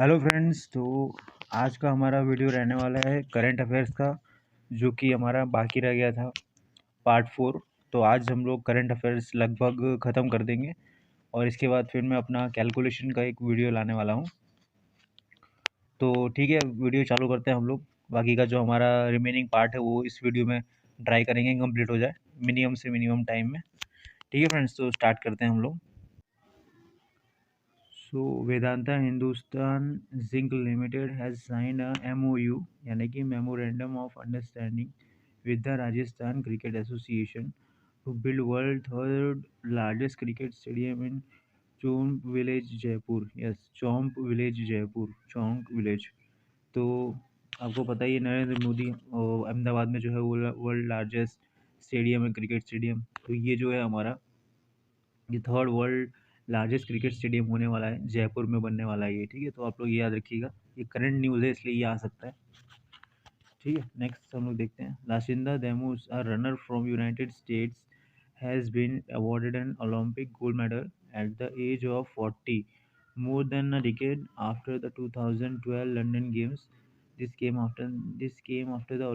Hello friends. तो आज का हमारा वीडियो रहने वाला है करंट अफेयर्स का, जो कि हमारा बाकी रह गया था पार्ट 4। तो आज हम लोग करंट अफेयर्स लगभग ख़त्म कर देंगे और इसके बाद फिर मैं अपना कैलकुलेशन का एक वीडियो लाने वाला हूँ। तो ठीक है, वीडियो चालू करते हैं हम लोग। बाकी का जो हमारा रिमेनिंग पार्ट है वो इस वीडियो में ट्राई करेंगे कंप्लीट हो जाए मिनिमम से मिनिमम टाइम में। ठीक है फ्रेंड्स, तो स्टार्ट करते हैं हम लोग। So Vedanta Hindustan Zinc Limited has signed a MOU यानी कि Memorandum of Understanding with the Rajasthan Cricket Association to build world third largest cricket stadium in Chomp Village Jaipur. Yes, Chomp Village Jaipur, Chomp Village। तो आपको पता ही है नरेंद्र मोदी अहमदाबाद में जो है वो वर्ल्ड लार्जेस्ट स्टेडियम है, क्रिकेट स्टेडियम। तो ये जो है हमारा ये third world largest cricket stadium होने वाला है, जयपुर में बनने वाला है ये। ठीक है, तो आप लोग ये याद रखिएगा, ये करंट न्यूज़ है इसलिए ये आ सकता है। ठीक है, नेक्स्ट हम लोग देखते हैं। Lashinda Demus, a runner from United States, has been awarded an Olympic gold medal at the age of 40, more than a decade after the 2012 London Games. This came after the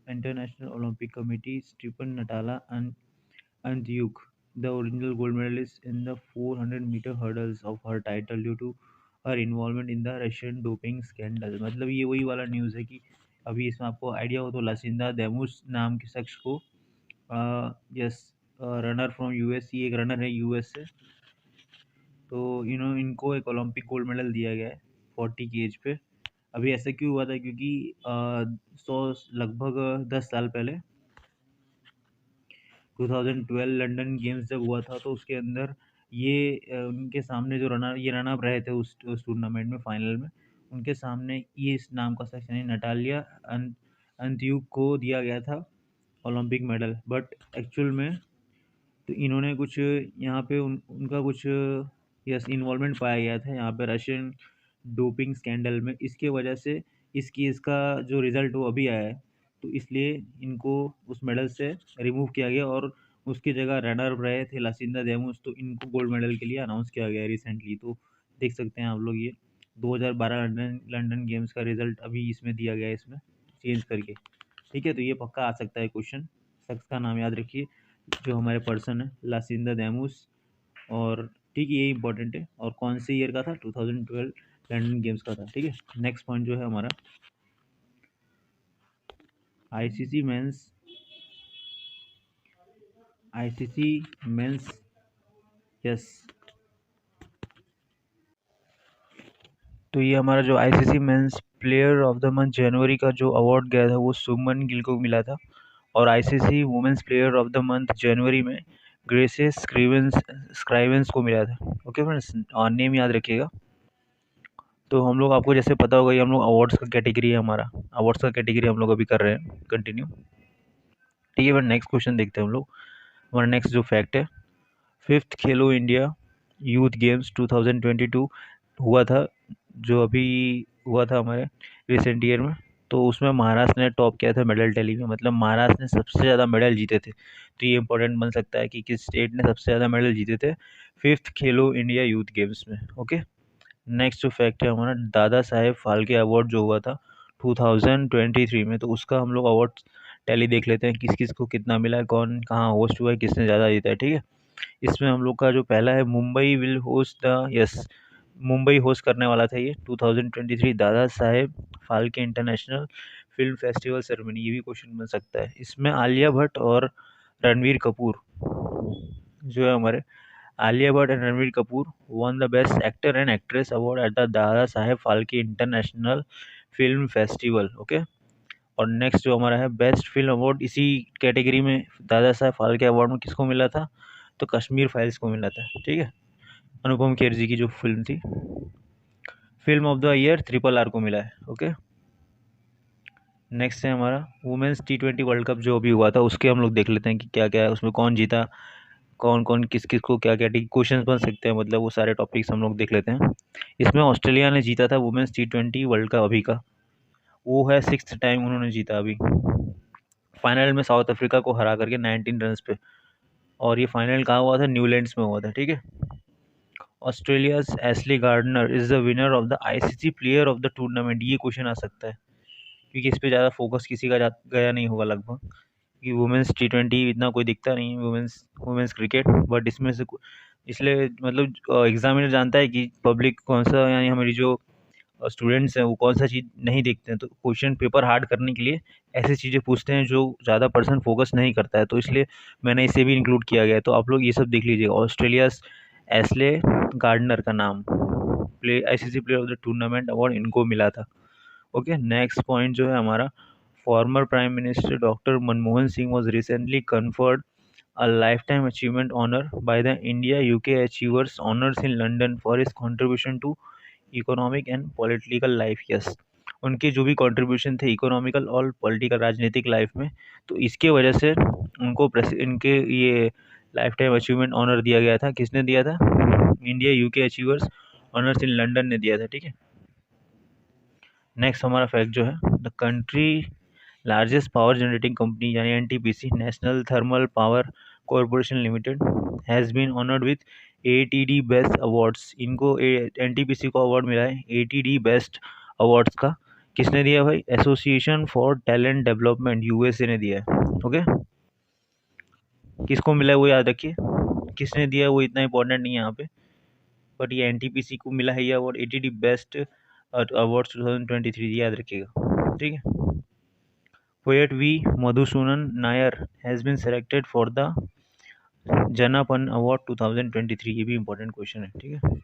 International Olympic Committee Stephen Natala and Duke, the original gold medalist in the 400-meter hurdles of her title due to her involvement in the Russian doping scandal। मतलब ये वही वाला news है कि अभी इसमें आपको idea हो तो लासिंदा देमुस नाम के शख्स को यस रनर फ्रॉम यूएस, ये एक रनर है यूएस से। तो इनको एक ओलंपिक गोल्ड मेडल दिया गया है 40 की एज पे। अभी ऐसा क्यों हुआ था, क्योंकि लगभग 10 साल पहले 2012 लंदन गेम्स जब हुआ था तो उसके अंदर ये उनके सामने जो रन अप रहे थे उस टूर्नामेंट में फाइनल में, उनके सामने ये इस नाम का शख्स यानी नटालिया अंत्युक को दिया गया था ओलंपिक मेडल। बट एक्चुअल में तो इन्होंने कुछ यहाँ पे उनका कुछ यस इन्वॉल्वमेंट पाया गया था यहाँ पे रशियन डोपिंग स्कैंडल में। इसके वजह से इस केस का जो रिज़ल्ट वो अभी आया है, तो इसलिए इनको उस मेडल से रिमूव किया गया और उसकी जगह रनर रहे थे लासिंदा देमुस, तो इनको गोल्ड मेडल के लिए अनाउंस किया गया रिसेंटली। तो देख सकते हैं आप लोग, ये 2012 लंदन गेम्स का रिजल्ट अभी इसमें दिया गया है, इसमें चेंज करके। ठीक है, तो ये पक्का आ सकता है क्वेश्चन। शख्स का नाम याद रखिए, जो हमारे पर्सन है लासिंदा देमुस। और ठीक है, ये इंपॉर्टेंट है। और कौन से ईयर का था, 2012 लंदन गेम्स का था। ठीक है, नेक्स्ट पॉइंट जो है हमारा आईसीसी मेंस यस। तो ये हमारा जो ICC men's player of the month जनवरी का जो अवार्ड गया था वो शुभमन गिल को मिला था। और ICC women's player of the month जनवरी में ग्रेसिस स्क्राइवेंस को मिला था। ओके फ्रेंड्स, और नेम याद रखिएगा। तो हम लोग, आपको जैसे पता होगा, ये हम लोग अवार्ड्स का कैटेगरी है, हमारा अवार्ड्स का कैटेगरी हम लोग अभी कर रहे हैं कंटिन्यू। ठीक है, फिर नेक्स्ट क्वेश्चन देखते हैं हम लोग। हमारा नेक्स्ट जो फैक्ट है, 5th खेलो इंडिया यूथ गेम्स 2022 हुआ था, जो अभी हुआ था हमारे रिसेंट ईयर में। तो उसमें महाराष्ट्र ने टॉप किया था मेडल टैली में, मतलब महाराष्ट्र ने सबसे ज़्यादा मेडल जीते थे। तो ये इंपॉर्टेंट बन सकता है कि किस स्टेट ने सबसे ज़्यादा मेडल जीते थे 5th खेलो इंडिया यूथ गेम्स में। ओके, नेक्स्ट जो फैक्ट है हमारा, दादा साहेब फाल्के अवार्ड जो हुआ था 2023 में, तो उसका हम लोग अवार्ड टैली देख लेते हैं, किस किस को कितना मिला है, कौन कहाँ होस्ट हुआ है, किसने ज़्यादा जीता है। ठीक है, इसमें हम लोग का जो पहला है, Mumbai will host the yes Mumbai host करने वाला था ये 2023 Dada Saheb Phalke international film festival ceremony. ये भी क्वेश्चन बन सकता है। इसमें आलिया भट्ट और रणवीर कपूर जो है हमारे, Alia Bhatt and Ranbir Kapoor won the best actor and actress award at the Dada Saheb Phalke international film festival. Okay, और नेक्स्ट जो हमारा है, बेस्ट फिल्म अवार्ड इसी कैटेगरी में दादा साहेब फाल्के अवार्ड में किसको मिला था, तो कश्मीर फाइल्स को मिला था। ठीक है, अनुपम खेर जी की जो फिल्म थी। Film of the year RRR को मिला है। ओके, नेक्स्ट है हमारा वुमेन्स T20 वर्ल्ड कप जो अभी हुआ था, उसके हम लोग देख लेते हैं कि क्या क्या है उसमें, कौन जीता, कौन कौन किस किस को क्या क्या क्वेश्चन बन सकते हैं, मतलब वो सारे टॉपिक्स हम लोग देख लेते हैं। इसमें ऑस्ट्रेलिया ने जीता था वुमेन्स T20 वर्ल्ड कप अभी का, वो है 6th टाइम उन्होंने जीता अभी। फाइनल में साउथ अफ्रीका को हरा करके 19 रन पे। और ये फाइनल कहाँ हुआ था, न्यूलैंड्स में हुआ था। ठीक है, Australia's Ashleigh Gardner is the winner of the ICC player of the tournament. ये क्वेश्चन आ सकता है क्योंकि इस पे ज़्यादा फोकस किसी का गया नहीं होगा लगभग, क्योंकि वुमेंस T20 इतना कोई दिखता नहीं है, वुमेंस वुमेंस क्रिकेट। बट इसमें से इसलिए मतलब एग्जामिनर जानता है कि पब्लिक कौन सा, यानी हमारी जो स्टूडेंट्स हैं वो कौन सा चीज़ नहीं देखते हैं, तो क्वेश्चन पेपर हार्ड करने के लिए ऐसी चीज़ें पूछते हैं जो ज़्यादा पर्सन फोकस नहीं करता है, तो इसलिए मैंने इसे भी इंक्लूड किया गया है। तो आप लोग ये सब देख लीजिएगा। ऑस्ट्रेलिया एशले गार्डनर का नाम, ICC player of the tournament award इनको मिला था। ओके, नेक्स्ट पॉइंट जो है हमारा, former prime minister doctor Manmohan Singh was recently conferred a lifetime achievement honor by the India UK Achievers Honors in London for his contribution to economic and political life. Yes, उनके जो भी contribution थे economical और political राजनीतिक life में, तो इसके वजह से उनको इनके ये लाइफ टाइम अचीवमेंट ऑनर दिया गया था। किसने दिया था? India UK achievers honours in London ने दिया था। ठीक है, नेक्स्ट हमारा फैक्ट जो है, the country largest power generating company यानी NTPC, national thermal power corporation limited, has been honoured with ATD best awards. इनको एनटीपीसी को अवार्ड मिला है एटीडी बेस्ट अवार्ड्स का। किसने दिया भाई? Association for talent development, USA ने दिया है। ओके, किसको मिला है वो याद रखिए, किसने दिया है वो इतना इंपॉर्टेंट नहीं है यहाँ पे, बट ये एनटीपीसी को मिला है ये अवार्ड, एटीडी बेस्ट अवार्ड्स 2023, याद रखिएगा। ठीक है, poet V Madhusudan Nair has been selected for the Jnanpith award 2023। ये भी इंपॉर्टेंट क्वेश्चन है। ठीक है,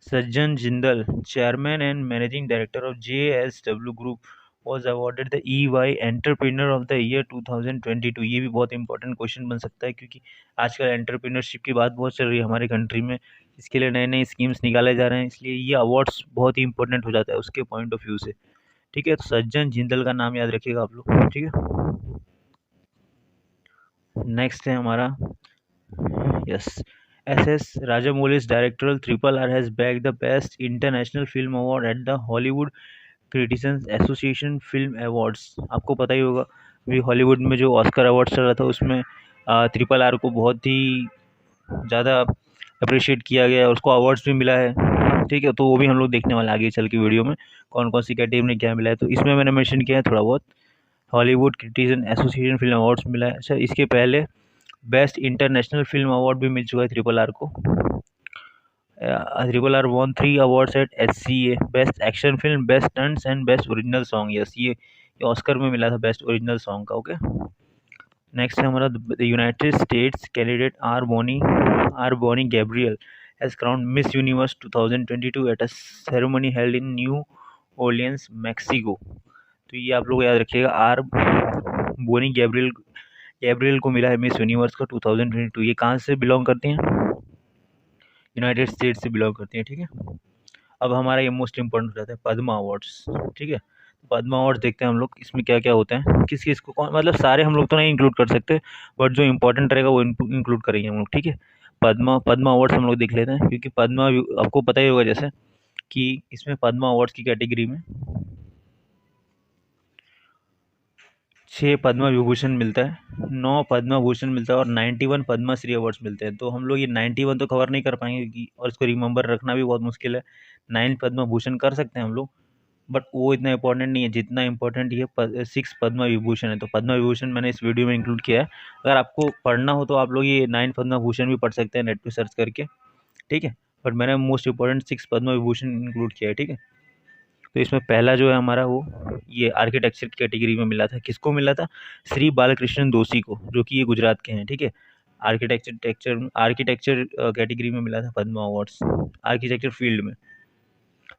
Sajjan Jindal, chairman and managing director of JSW group, was awarded the EY entrepreneur of the year 2022। ये भी बहुत इंपॉर्टेंट क्वेश्चन बन सकता है क्योंकि आजकल एंटरप्रेन्योरशिप की बात बहुत चल रही है हमारे कंट्री में, इसके लिए नए नए स्कीम्स निकाले जा रहे हैं, इसलिए ये अवार्ड्स बहुत ही इंपॉर्टेंट हो जाता है उसके पॉइंट ऑफ व्यू से। ठीक है, तो सज्जन जिंदल का नाम याद रखिएगा आप लोग। ठीक है, नेक्स्ट है हमारा, yes, SS Rajamouli's directorial Triple R has bagged the Best International Film Award at the Hollywood Critics Association Film Awards। आपको पता ही होगा अभी हॉलीवुड में जो ऑस्कर अवार्ड चल रहा था उसमें ट्रिपल आर को बहुत ही ज़्यादा अप्रिशिएट किया गया है, उसको अवार्ड्स भी मिला है। ठीक है, तो वो भी हम लोग देखने वाले आगे चल के वीडियो में कौन कौन सी कैटेगरी में क्या मिला है, तो इसमें मैंने मेंशन किया है थोड़ा बहुत। हॉलीवुड क्रिटिसिजन एसोसिएशन फिल्म अवार्ड्स मिला है। अच्छा, इसके पहले बेस्ट इंटरनेशनल फिल्म अवार्ड भी मिल चुका है ट्रिपल आर को। Triple R won 3 awards at SCA, best action film, best stunts and best original song. Yes, ये ऑस्कर में मिला था बेस्ट ओरिजिनल सॉन्ग का। ओके, नेक्स्ट है हमारा, the United States candidate R'Bonney Gabriel has crowned Miss Universe 2022 at a ceremony held in New Orleans, Mexico. तो ये आप लोग याद रखिएगा, आर बोनी गैब्रियल को मिला है मिस यूनिवर्स का 2022। ये कहाँ से बिलोंग करती हैं? यूनाइटेड स्टेट्स से बिलोंग करती हैं। ठीक है, अब हमारा ये मोस्ट इंपॉर्टेंट हो जाता है पद्मा अवार्ड्स। ठीक है, पद्मा अवार्ड्स देखते हैं हम लोग, इसमें क्या क्या होते हैं, किस किस को कौन, मतलब सारे हम लोग तो नहीं इंक्लूड कर सकते, बट जो इंपॉर्टेंट रहेगा वो इंक्लूड करेंगे हम लोग। ठीक है, पद्मा अवार्ड्स हम लोग देख लेते हैं, क्योंकि पद्मा आपको पता ही होगा जैसे कि इसमें पद्मा अवार्ड्स की कैटेगरी में 6 पद्मा विभूषण मिलता है, 9 पद्मा भूषण मिलता है और 91 पद्मश्री अवार्ड्स मिलते हैं। तो हम लोग ये 91 तो कवर नहीं कर पाएंगे क्योंकि, और इसको रिमेंबर रखना भी बहुत मुश्किल है। 9 पद्मा भूषण कर सकते हैं हम लोग, बट वो इतना इंपॉर्टेंट नहीं है जितना इंपॉर्टेंट ये 6 पद्मा विभूषण है। तो पद्मा विभूषण मैंने इस वीडियो में इंक्लूड किया है। अगर आपको पढ़ना हो तो आप लोग ये 9 पद्मा भूषण भी पढ़ सकते हैं नेट पे सर्च करके। ठीक है, बट मैंने most important 6 Padma Vibhushan include किया है। ठीक है, तो इसमें पहला जो है हमारा वो ये आर्किटेक्चर की कैटेगरी में मिला था। किसको मिला था? श्री बालकृष्णन दोषी को, जो कि ये गुजरात के हैं। ठीक है, आर्किटेक्चर कैटेगरी में मिला था पद्मा अवार्ड्स, आर्किटेक्चर फील्ड में।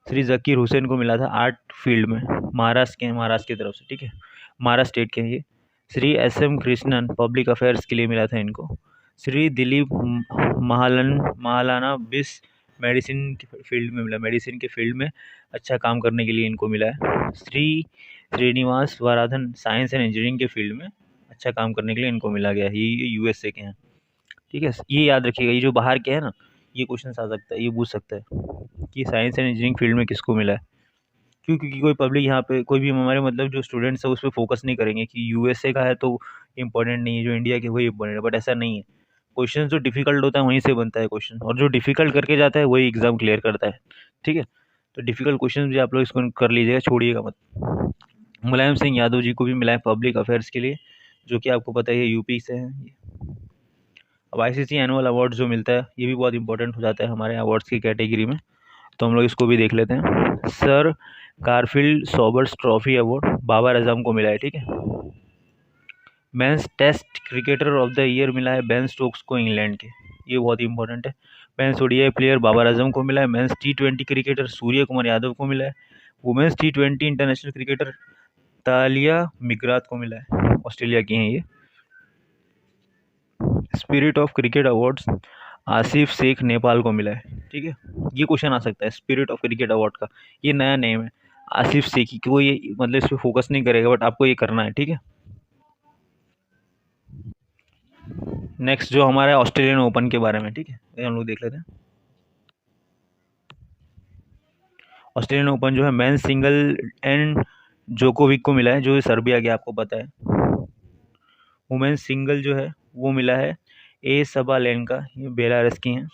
श्री जकीर हुसैन को मिला था आर्ट फील्ड में, महाराष्ट्र की तरफ से। ठीक है, महाराष्ट्र स्टेट के हैं ये। Shri SM Krishnan public affairs के लिए मिला था इनको। श्री दिलीप महालाना बिस मेडिसिन के फील्ड में मिला, मेडिसिन के फील्ड में अच्छा काम करने के लिए इनको मिला है। Shri Srinivas Varadhan science and engineering के फील्ड में अच्छा काम करने के लिए इनको मिला गया है। ये USA के हैं। ठीक है, ये याद रखिएगा, ये जो बाहर के हैं ना, ये क्वेश्चन आ सकता है, ये पूछ सकता है कि साइंस एंड इंजीनियरिंग फील्ड में किसको मिला है। क्यों? क्योंकि कोई पब्लिक यहाँ पे, कोई भी हमारे मतलब जो स्टूडेंट्स है उस पर फोकस नहीं करेंगे कि USA का है तो इम्पोर्टेंट नहीं है, जो इंडिया के वही इम्पोर्टेंट है, बट ऐसा नहीं है। क्वेश्चन जो डिफिकल्ट होता है वहीं से बनता है क्वेश्चन, और जो डिफिकल्ट करके जाता है वही एग्जाम क्लियर करता है। ठीक है, तो डिफिकल्ट क्वेश्चन भी आप लोग इसको कर लीजिएगा, छोड़िएगा मत। मुलायम सिंह यादव जी को भी मिला है पब्लिक अफेयर्स के लिए, जो कि आपको पता है यूपी से हैं। अब आईसीसी एनुअल अवार्ड जो मिलता है ये भी बहुत इंपॉर्टेंट हो जाता है हमारे अवार्ड्स की कैटेगरी में, तो हम लोग इसको भी देख लेते हैं। Sir Garfield Sobers trophy award Babar Azam को मिला है। ठीक है, men's test cricketer of the year मिला है बेन स्टोक्स को, इंग्लैंड के, ये बहुत इंपॉर्टेंट है। Men's ODI player Babar Azam को मिला है। मेंस टी20 क्रिकेटर सूर्य कुमार यादव को मिला है। वुमेन्स टी20 इंटरनेशनल क्रिकेटर तालिया मिगरात को मिला है, ऑस्ट्रेलिया की हैं ये। Spirit of cricket awards Asif Sheikh Nepal को मिला है। ठीक है, ये क्वेश्चन आ सकता है स्पिरिट ऑफ क्रिकेट अवार्ड का, ये नया नेम है आसिफ शेख को, ये मतलब इस पर फोकस नहीं करेगा बट आपको ये करना है। ठीक है, नेक्स्ट जो हमारा ऑस्ट्रेलियन ओपन के बारे में, ठीक है, ये हम लोग देख लेते हैं। ऑस्ट्रेलियन ओपन जो है मेंस सिंगल एंड जोकोविक को मिला है, जो सर्बिया के, आपको पता है। वुमेन्स सिंगल जो है वो मिला है ए सबालेंका, ये बेलारस की हैं,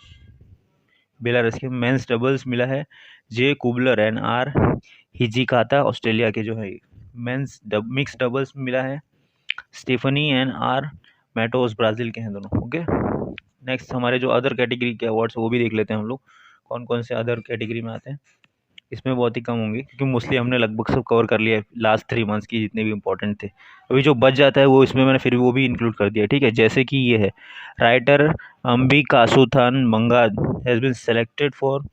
बेलारस की। मेंस डबल्स मिला है जे कुबलर एंड आर हिजिकाता, ऑस्ट्रेलिया के जो है। मेंस मिक्स डबल्स मिला है स्टेफनी एंड आर मैटोस, ब्राज़ील के हैं दोनों। ओके, नेक्स्ट हमारे जो अदर कैटेगरी के अवार्ड्स वो भी देख लेते हैं हम लोग, कौन कौन से अदर कैटेगरी में आते हैं। इसमें बहुत ही कम होंगे क्योंकि मोस्टली हमने लगभग सब कवर कर लिया है लास्ट 3 मंथ्स की, जितने भी इंपॉर्टेंट थे। अभी जो बच जाता है वो इसमें मैंने फिर वो भी इंक्लूड कर दिया। ठीक है, जैसे कि ये है writer Ambikasuthan Mangad has been selected for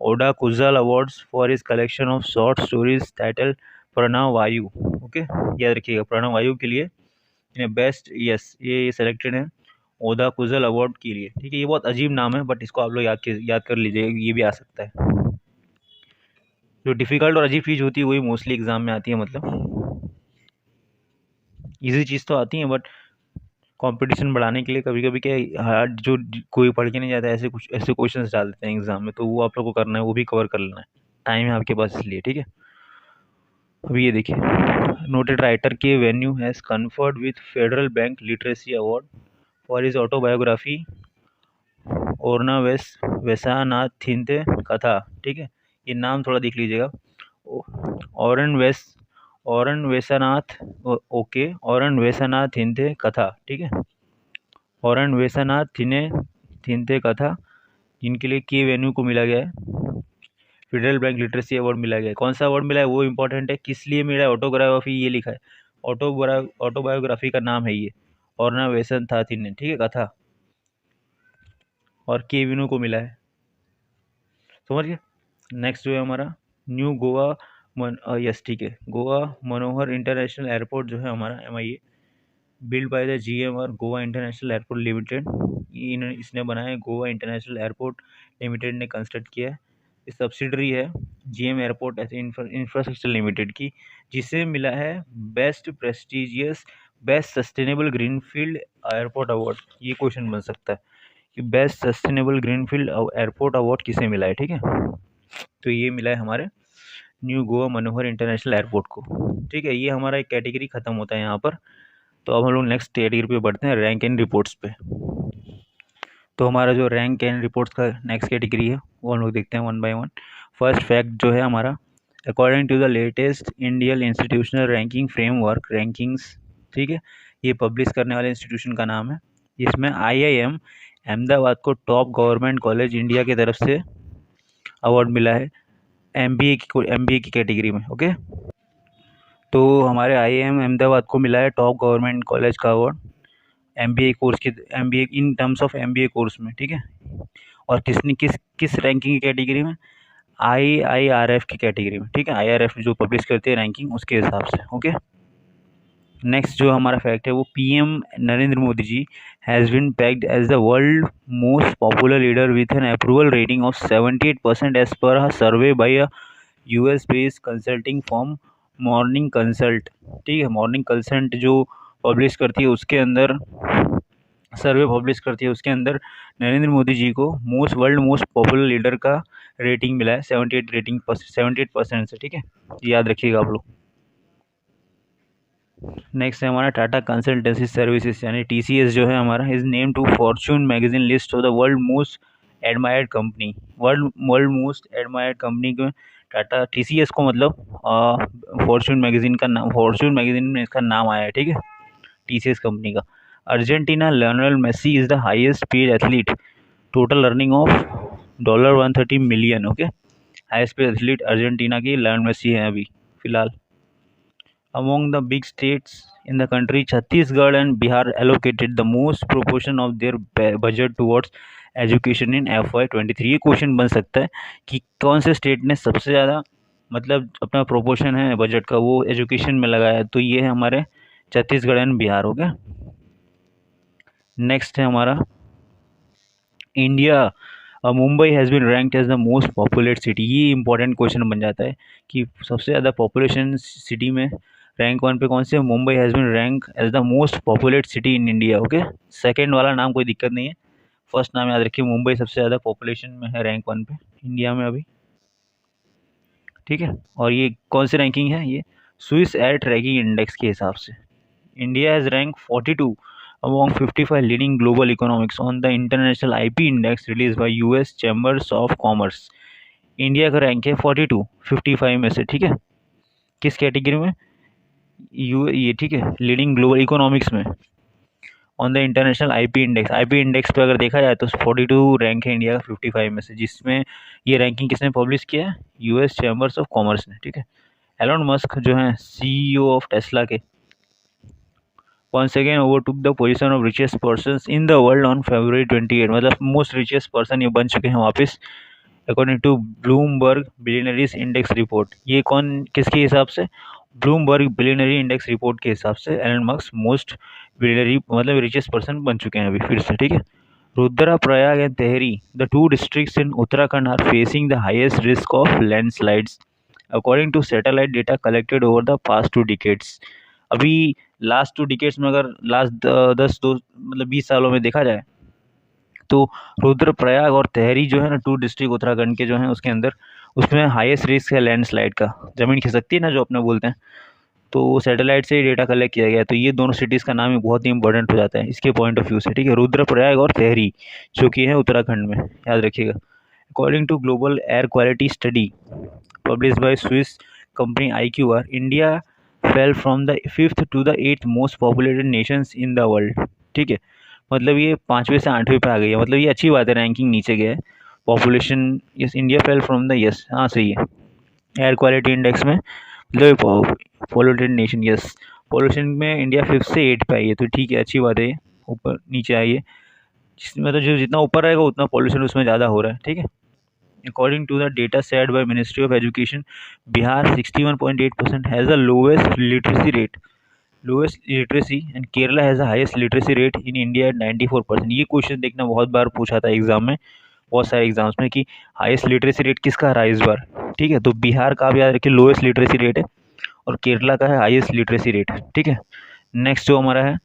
Oda Kuzhal awards for his collection of short stories title Pranavayu. Okay, याद रखिएगा प्रणव वायु के लिए इन्हें बेस्ट, यस, ये सेलेक्टेड है ओदा कुजल अवार्ड के लिए। ठीक है, ये बहुत अजीब नाम है बट इसको आप लोग याद कर लीजिए, ये भी आ सकता है। जो डिफ़िकल्ट और अजीब चीज़ होती है वही मोस्टली एग्ज़ाम में आती है, मतलब इजी चीज़ तो आती है बट कंपटीशन बढ़ाने के लिए कभी कभी क्या हार्ड जो कोई पढ़ के नहीं जाता है ऐसे कुछ ऐसे क्वेश्चंस डाल देते हैं एग्ज़ाम में, तो वो आप लोग को करना है, वो भी कवर कर लेना है, टाइम है आपके पास इसलिए। ठीक है, अभी ये देखिए, noted writer K Venu has conferred with federal bank literacy award for his autobiography ओरना वेसानाथ थिंते कथा। ठीक है, ये नाम थोड़ा देख लीजिएगा, औरन वेसानाथ, ओके, औरन वेसानाथ थिंते कथा। ठीक है, औरन वेसानाथ थिंते कथा, जिनके लिए के वेन्यू को मिला गया है फेडरल बैंक लिटरेसी अवार्ड मिला गया है। कौन सा अवार्ड मिला है वो इंपॉर्टेंट है, किस लिए मिला है, ऑटोग्राफी ये लिखा है, ऑटोबायोग्राफी का नाम है ये, औरना वेसन था थिन्ने। ठीक है, कथा, और के वेन्यू को मिला है, समझ गए। नेक्स्ट जो है हमारा न्यू गोवा यस, ठीक है, गोवा मनोहर इंटरनेशनल एयरपोर्ट जो है हमारा MIA, build by the GMR Goa international airport limited, इसने बनाया है, गोवा इंटरनेशनल एयरपोर्ट लिमिटेड ने कंस्ट्रक्ट किया है। ये सब्सिडरी है GM एयरपोर्ट ऐसे इंफ्रास्ट्रक्चर लिमिटेड की, जिसे मिला है best prestigious best sustainable greenfield airport award. ये क्वेश्चन बन सकता है कि best sustainable greenfield airport award किसे मिला है। ठीक है, तो ये मिला है हमारे न्यू गोवा मनोहर इंटरनेशनल एयरपोर्ट को। ठीक है, ये हमारा एक कैटेगरी खत्म होता है यहाँ पर। तो अब हम लोग नेक्स्ट कैटेगरी पे बढ़ते हैं, रैंक एंड रिपोर्ट्स पे। तो हमारा जो रैंक एंड रिपोर्ट्स का नेक्स्ट कैटेगरी है वो हम लोग देखते हैं one by one. First fact जो है हमारा, according to the latest Indian institutional ranking framework rankings, ठीक है, ये पब्लिश करने वाले इंस्टीट्यूशन का नाम है। इसमें IIM अहमदाबाद को टॉप गवर्नमेंट कॉलेज इंडिया की तरफ से अवार्ड मिला है MBA की कैटेगरी में। ओके, तो हमारे IIM अहमदाबाद को मिला है टॉप गवर्नमेंट कॉलेज का अवार्ड MBA कोर्स की, MBA in terms of MBA course में। ठीक है, और किसने किस रैंकिंग की कैटेगरी में, IIRF की कैटेगरी में। ठीक है, IRF जो पब्लिश करते हैं रैंकिंग उसके हिसाब से। ओके, नेक्स्ट जो हमारा फैक्ट है वो PM Narendra Modi ji has been packed as the world most popular leader with an approval rating of 78% as per a survey by a US based consulting firm Morning Consult. ठीक है, morning consult जो publish करती है उसके अंदर, सर्वे publish करती है उसके अंदर नरेंद्र मोदी जी को वर्ल्ड मोस्ट पॉपुलर लीडर का रेटिंग मिला है 78% से। ठीक है, याद रखिएगा आप लोग। नेक्स्ट है हमारा टाटा कंसल्टेंसी सर्विसेज यानी TCS जो है हमारा is named to Fortune magazine list of the world most admired company. World most admired company को टाटा TCS को मतलब फॉर्च्यून मैगजीन का नाम, फॉर्च्यून मैगजीन में इसका नाम आया है, ठीक है, TCS कंपनी का। Argentina Lionel Messi is the highest paid athlete, total earning of $130 million. Okay, highest paid athlete Argentina की लियोनेल मेसी है अभी फिलहाल। Among the big states in the country, Chhattisgarh and Bihar allocated the most proportion of their budget towards education in FY23। ये question बन सकता है कि कौन से स्टेट ने सबसे ज़्यादा मतलब अपना प्रोपोर्शन है बजट का वो एजुकेशन में लगाया है, तो ये है हमारे छत्तीसगढ़ एंड बिहार। हो गया। नेक्स्ट है हमारा India, Mumbai has been ranked as the most populate city. ये इंपॉर्टेंट क्वेश्चन बन जाता है कि सबसे ज़्यादा पॉपुलेशन सिटी में रैंक 1 पे कौन से, Mumbai has been rank as the most populate city in India. Okay, second वाला नाम कोई दिक्कत नहीं है, फर्स्ट नाम याद रखिए, मुंबई सबसे ज़्यादा पॉपुलेशन में है रैंक 1 पे इंडिया में अभी, ठीक है। और ये कौन सी रैंकिंग है, ये स्विस एयर ट्रैकिंग इंडेक्स के हिसाब से। India has ranked 42 among 55 leading global economics on the International IP Index released by US Chambers of Commerce। India का रैंक है 42 55 में से, ठीक है, किस कैटेगरी में, ये ठीक है, लीडिंग ग्लोबल इकोनॉमिक्स में on the international IP index. IP index पे अगर देखा जाए तो 42 रैंक है इंडिया का 55 में से, जिसमें ये रैंकिंग किसने पब्लिश किया है, US चैम्बर्स ऑफ कॉमर्स ने, ठीक है। एलोन मस्क जो है CEO ऑफ टेस्ला के once again overtook the position of richest persons in the world on February 28। मतलब मोस्ट रिचेस्ट पर्सन ये बन चुके हैं वापस according to Bloomberg billionaires index report. ये कौन किसके हिसाब से, ब्लूमबर्ग बिलियनरी इंडेक्स रिपोर्ट के हिसाब से एलन मस्क मोस्ट बिलियनरी मतलब रिचेस्ट पर्सन बन चुके हैं अभी फिर से, ठीक है। Rudraprayag and Tehri, the two districts in Uttarakhand are facing the highest risk of landslides according to satellite data collected over the past 2 decades. अभी लास्ट 2 डिकेड्स में अगर लास्ट 20 सालों में देखा जाए तो रुद्रप्रयाग और तेहरी जो है ना 2 डिस्ट्रिक्ट उत्तराखंड के जो हैं उसके अंदर, उसमें हाईएस्ट रिस्क है लैंडस्लाइड का, ज़मीन खिसकती है ना जो अपने बोलते हैं, तो सैटेलाइट से ही डेटा कलेक्ट किया गया है। तो ये दोनों सिटीज़ का नाम ही बहुत ही इंपॉर्टेंट हो जाता है इसके पॉइंट ऑफ व्यू से, ठीक है, रुद्रप्रयाग और तेहरी जो कि है उत्तराखंड में, याद रखिएगा। According to global air quality study published by Swiss company IQR, India fell from the 5th to the 8th most populated nations in the world। ठीक है, मतलब ये 5वें से 8वें पे आ गई है, मतलब ये अच्छी बात है, रैंकिंग नीचे गया है population. Yes, India fell from the, yes हाँ सही है, एयर क्वालिटी इंडेक्स में मतलब पॉल्यूटेड नेशन, यस, पॉल्यूशन में इंडिया 5th से 8 पे आई है, तो ठीक है, अच्छी बात है, ऊपर नीचे आई है, जिसमें तो जो जितना ऊपर रहेगा उतना पॉल्यूशन उसमें ज़्यादा हो रहा है, ठीक है। According to the data shared by Ministry of Education, Bihar 61.8% has the lowest literacy rate, and Kerala has the highest literacy rate in India at 94%। ये क्वेश्चन देखना बहुत बार पूछा था एग्जाम में, बहुत सारे एग्जाम्स में, कि हाईएस्ट लिटरेसी रेट किसका रहा इस बार, ठीक है। तो बिहार का आप याद रखिए लोएस्ट लिटरेसी रेट है और केरला का है हाईएस्ट लिटरेसी रेट, ठीक है। नेक्स्ट जो हमारा है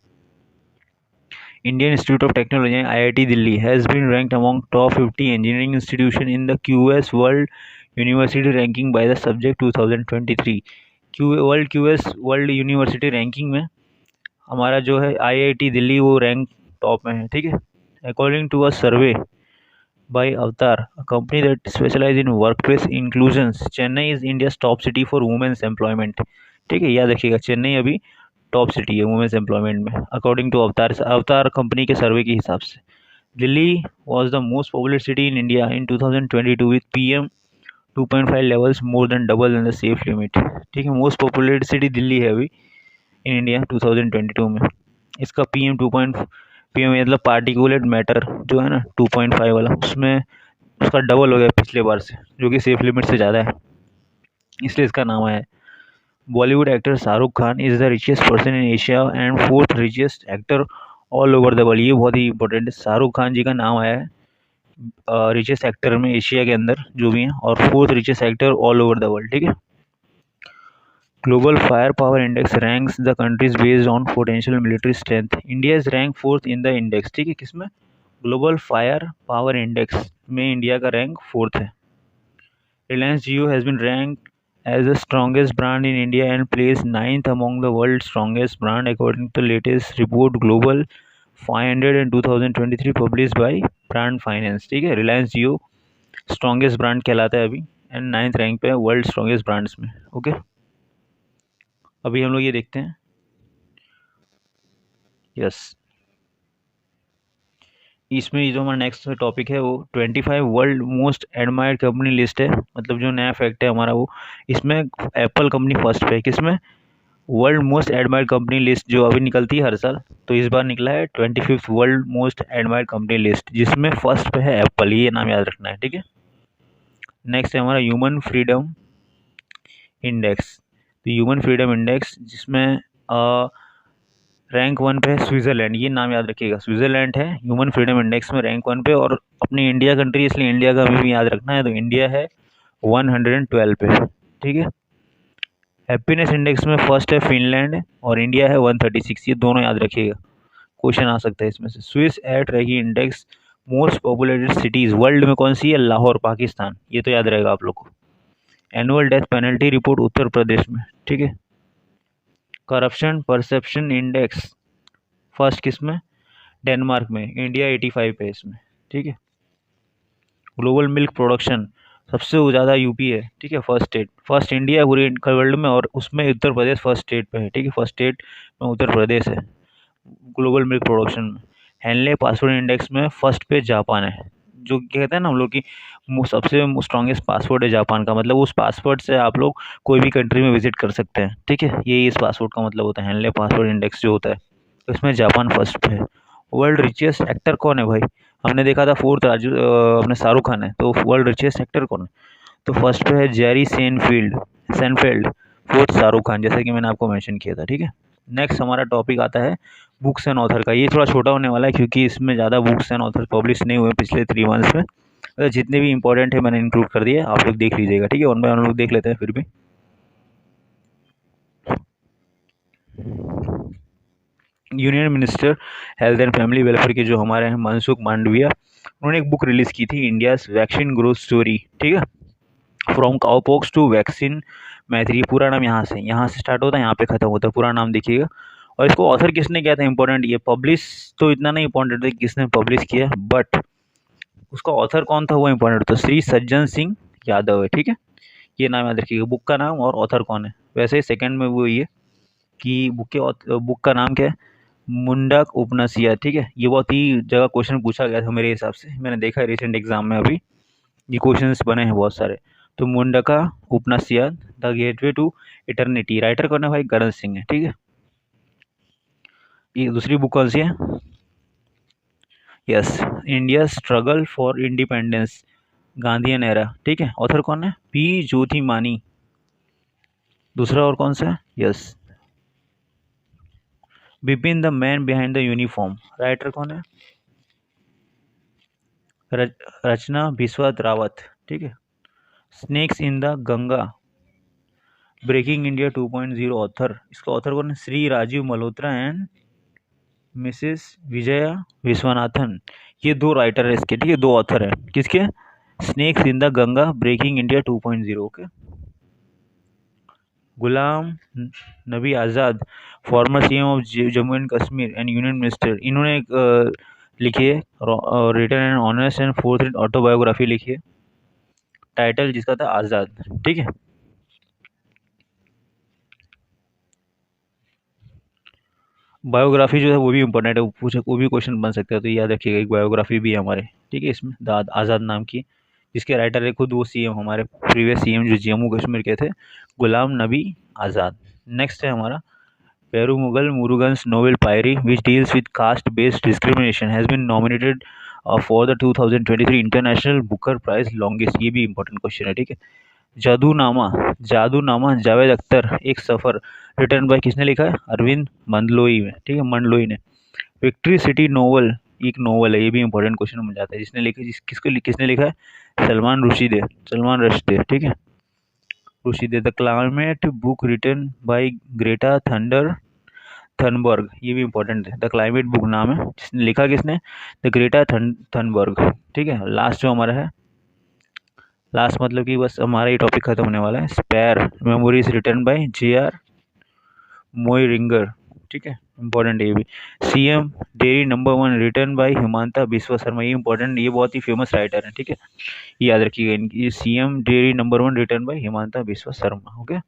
Indian Institute of Technology IIT Delhi has been ranked among top 50 engineering institution in the QS World University Ranking by the Subject 2023। QS World University Ranking में हमारा जो है IIT दिल्ली वो रैंक टॉप में है, ठीक है। According to a survey by Avatar, a company that specializes in workplace inclusions, Chennai is India's top city for women's employment। ठीक है, याद रखिएगा, चेन्नई अभी टॉप सिटी है वुमेन्स एम्प्लॉयमेंट में अकॉर्डिंग टू अवतार कंपनी के सर्वे के हिसाब से। Delhi was the most popular city in India in 2022 with PM 2.5 levels more than double in the safe limit. ठीक है, मोस्ट पॉपुलर सिटी दिल्ली है अभी इन इंडिया 2022 में। इसका PM मतलब पार्टिकुलेट मैटर जो है ना 2.5 वाला, उसमें उसका डबल हो गया पिछले बार से, जो कि सेफ लिमिट से ज़्यादा है, इसलिए इसका नाम आया है। Bollywood actor Shahrukh Khan is the richest person in Asia and 4th richest actor all over the world. ये बहुत ही इंपॉर्टेंट है, शाहरुख खान जी का नाम आया है रिचेस्ट एक्टर में एशिया के अंदर जो भी हैं, और 4th richest actor all over the world, ठीक है। Global fire power index ranks the countries based on potential military strength. India is rank 4th in the index, ठीक है, किसमें, ग्लोबल फायर पावर इंडेक्स में इंडिया का rank 4th है। Reliance Jio has been rank as the strongest brand in India and placed ninth among the world's strongest brand according to the latest report Global 500 in 2023 published by Brand Finance। ठीक है, रिलायंस जियो strongest brand कहलाता है अभी and ninth rank पे है world strongest brands में। Okay, अभी हम लोग ये देखते हैं। यस, इसमें जो हमारा नेक्स्ट टॉपिक है वो 25 world most admired company list है। मतलब जो नया फैक्ट है हमारा वो, इसमें एप्पल कंपनी फर्स्ट पे है। किसमें? World most admired company list जो अभी निकलती है हर साल, तो इस बार निकला है 25th world most admired company list, जिसमें फर्स्ट पे है एप्पल। ये नाम याद रखना है, ठीक है। नेक्स्ट है हमारा ह्यूमन फ्रीडम इंडेक्स। तो ह्यूमन फ्रीडम इंडेक्स जिसमें रैंक 1 पे है स्विट्ज़रलैंड। ये नाम याद रखिएगा, स्विट्ज़रलैंड है ह्यूमन फ्रीडम इंडेक्स में रैंक 1 पे। और अपनी इंडिया कंट्री, इसलिए इंडिया का भी याद रखना है। तो इंडिया है 112 पे, ठीक है। हैप्पीनेस इंडेक्स में फर्स्ट है फिनलैंड और इंडिया है 136। ये दोनों याद रखिएगा, क्वेश्चन आ सकता है इसमें से। स्विस एट रही index most populated cities world में कौन सी है? लाहौर, पाकिस्तान। ये तो याद रहेगा आप लोग को। Annual death penalty report Uttar Pradesh में, ठीक है। करप्शन परसेप्शन इंडेक्स फर्स्ट किस में? डेनमार्क में। इंडिया 85 पे इसमें, ठीक है। ग्लोबल मिल्क प्रोडक्शन सबसे ज़्यादा यूपी है, ठीक है, फर्स्ट स्टेट। फर्स्ट इंडिया है पूरे वर्ल्ड में, और उसमें उत्तर प्रदेश फर्स्ट स्टेट पे है, ठीक है। फर्स्ट स्टेट में उत्तर प्रदेश है ग्लोबल मिल्क प्रोडक्शन में। हैनले पासपोर्ट इंडेक्स में फर्स्ट पे जापान है। जो कहते हैं ना हम लोग की सबसे स्ट्रॉन्गेस्ट पासपोर्ट है जापान का, मतलब उस पासपोर्ट से आप लोग कोई भी कंट्री में विजिट कर सकते हैं, ठीक है। यही इस पासपोर्ट का मतलब होता है, हैनले पासपोर्ट इंडेक्स जो होता है। तो इसमें जापान फर्स्ट पे है। वर्ल्ड रिचेस्ट एक्टर कौन है भाई? हमने देखा था फोर्थ राजू अपने शाहरुख खान है। तो वर्ल्ड रिचेस्ट एक्टर कौन है? तो फर्स्ट पे है जेरी सेनफेल्ड, फोर्थ शाहरुख खान, जैसा कि मैंने आपको मेंशन किया था, ठीक है। नेक्स्ट हमारा टॉपिक आता है बुक्स एंड ऑथर का। ये थोड़ा छोटा होने वाला है क्योंकि इसमें ज़्यादा बुक्स एंड ऑथर पब्लिश नहीं हुए पिछले 3 मंथ्स में। जितने भी इंपॉर्टेंट है मैंने इंक्लूड कर दिए, आप लोग देख लीजिएगा, ठीक है। वन बाय वन लोग देख लेते हैं फिर भी। Union minister health and family welfare के जो हमारे हैं मनसुख मांडविया, उन्होंने एक बुक रिलीज़ की थी, इंडियाज वैक्सीन ग्रोथ स्टोरी, ठीक है। फ्रॉम काउपॉक्स टू वैक्सीन मैत्री। पूरा नाम यहाँ से स्टार्ट होता है, यहाँ पे खत्म होता है, पूरा नाम देखिएगा। और इसको ऑथर किसने किया था इंपॉर्टेंट, ये पब्लिश तो इतना नहीं इंपॉर्टेंट है किसने पब्लिश किया, बट उसका ऑथर कौन था वो इंपॉर्टेंट था। श्री सज्जन सिंह यादव है, ठीक है। ये नाम याद रखिएगा, बुक का नाम और ऑथर कौन है। वैसे ही सेकंड में वो ये कि बुक का नाम क्या है, मुंडक उपन्यासिया, ठीक है। ये बहुत ही जगह क्वेश्चन पूछा गया था मेरे हिसाब से, मैंने देखा है रिसेंट एग्जाम में, अभी ये क्वेश्चंस बने हैं बहुत सारे। तो Mundaka Upanishad the gateway to eternity, writer कौन है भाई? करण सिंह है, ठीक है। ये दूसरी बुक कौन सी है? Yes, India struggle for independence, Gandhian era, ठीक है। ऑथर कौन है? पी ज्योतिमानी। दूसरा और कौन सा है? Yes, Bipin the man behind the uniform, writer कौन है? रचना बिस्वास रावत, ठीक है। Snakes in the Ganga, breaking India 2.0, author, इसका ऑथर कौन है? Shri Rajiv Malhotra and Mrs Vijaya Vishwanathan. ये 2 राइटर है इसके, ठीक है, 2 ऑथर है किसके? Snakes in the Ganga, breaking India 2.0, okay. Ghulam Nabi Azad, former CM of Jammu and Kashmir and union minister, इन्होंने एक लिखी है written and honours and fourth autobiography लिखी है, टाइटल जिसका था आज़ाद, ठीक है। बायोग्राफी जो है वो भी इम्पोर्टेंट है, वो भी क्वेश्चन बन सकता है, तो याद रखिएगा एक बायोग्राफी भी है हमारे, ठीक है, इसमें दाद आज़ाद नाम की, जिसके राइटर है खुद वो सीएम, हमारे प्रीवियस सीएम जो जम्मू कश्मीर के थे, गुलाम नबी आज़ाद। नेक्स्ट है हमारा पेरुमुगल Murugan's novel pyre which deals with caste based discrimination has been nominated for the 2023 international Booker prize longest. ये भी इंपॉर्टेंट क्वेश्चन है, ठीक है। जादूनामा जावेद अख्तर एक सफ़र, रिटर्न बाय किसने लिखा है? अरविंद मंडलोई में, ठीक है, मंडलोई ने। विक्ट्री सिटी नोवेल एक नोवेल है, ये भी इंपॉर्टेंट क्वेश्चन बन जाता है, जिसने लिखा किसने लिखा है? सलमान रुश्दी, ठीक है, Rushdie. The climate book written by Greta Thunberg, ये भी इंपॉर्टेंट है, द क्लाइमेट बुक नाम है, जिसने लिखा किसने? द ग्रेटा थनबर्ग, ठीक है। लास्ट जो हमारा है लास्ट मतलब कि बस हमारा ये टॉपिक खत्म होने वाला है। Spare memories written by J.R. Moehringer, ठीक है, इंपॉर्टेंट है ये भी। CM diary number 1 written by Himanta Biswa Sarma, ये इंपॉर्टेंट, ये बहुत ही फेमस राइटर है, ठीक है, ये याद रखिएगा इनकी। CM diary number 1 written by Himanta Biswa Sarma. Okay,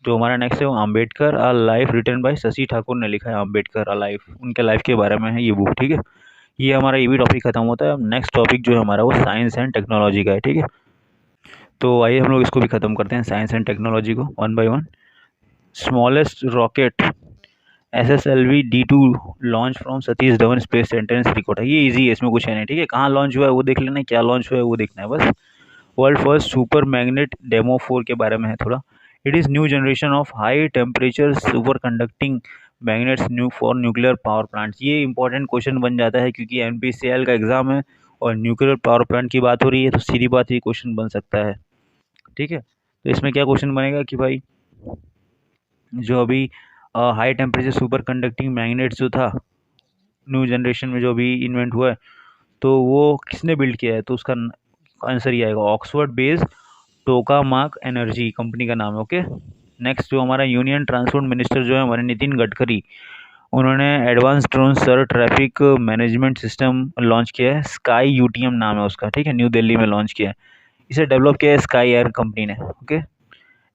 जो हमारा नेक्स्ट है वो Ambedkar a life written by Shashi Tharoor ने लिखा है। अम्बेडकर अ लाइफ, उनके लाइफ के बारे में है ये बुक, ठीक है। ये हमारा ये भी टॉपिक खत्म होता है। अब नेक्स्ट टॉपिक जो है हमारा वो साइंस एंड टेक्नोलॉजी का है, ठीक है। तो आइए हम लोग इसको भी खत्म करते हैं, साइंस एंड टेक्नोलॉजी को, one by one. Smallest rocket SSLV D2 launch from Satish Dhawan space centre in Sriharikota, ये इजी है, इसमें कुछ है नहीं, ठीक है। कहाँ लॉन्च हुआ है वो देख लेना है, क्या लॉन्च हुआ है वो देखना है बस। World first super magnet demo 4 के बारे में है थोड़ा। It is new generation of high temperature super conducting magnets new for nuclear power plants, ये इंपॉर्टेंट क्वेश्चन बन जाता है क्योंकि NPCL का एग्जाम है और न्यूक्लियर पावर प्लांट की बात हो रही है, तो सीधी बात ये क्वेश्चन बन सकता है, ठीक है। तो इसमें क्या क्वेश्चन बनेगा कि भाई जो अभी high temperature super conducting magnet जो था न्यू जनरेशन में जो अभी इन्वेंट हुआ है, तो वो किसने बिल्ड किया है, तो उसका आंसर ये आएगा ऑक्सफोर्ड बेस्ड टोकामाक एनर्जी कंपनी का नाम है। ओके, नेक्स्ट जो हमारा यूनियन ट्रांसपोर्ट मिनिस्टर जो है हमारे नितिन गडकरी, उन्होंने advance drone sir traffic management system launch किया है। स्काई UTM नाम है उसका, ठीक है, न्यू दिल्ली में लॉन्च किया है। इसे डेवलप किया है स्काई एयर कंपनी ने। Okay,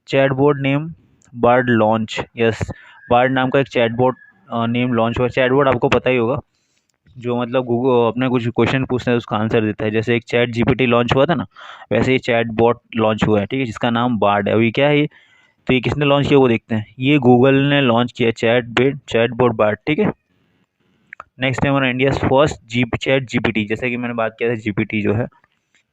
chatbot name bird launch, yes, bird नाम का एक चैटबॉट नेम लॉन्च हुआ। चैटबॉट आपको पता ही होगा, जो मतलब गूगल अपने कुछ क्वेश्चन पूछते हैं उसका आंसर देता है, जैसे एक ChatGPT लॉन्च हुआ था ना, वैसे ही चैटबॉट लॉन्च हुआ है, ठीक है, जिसका नाम बार्ड है। अभी क्या है ये, तो ये किसने लॉन्च किया वो देखते हैं, ये गूगल ने लॉन्च किया चैटबॉट बार्ड, ठीक है। नेक्स्ट है हमारा इंडिया फर्स्ट ChatGPT, जैसे कि मैंने बात किया था जीपीटी जो है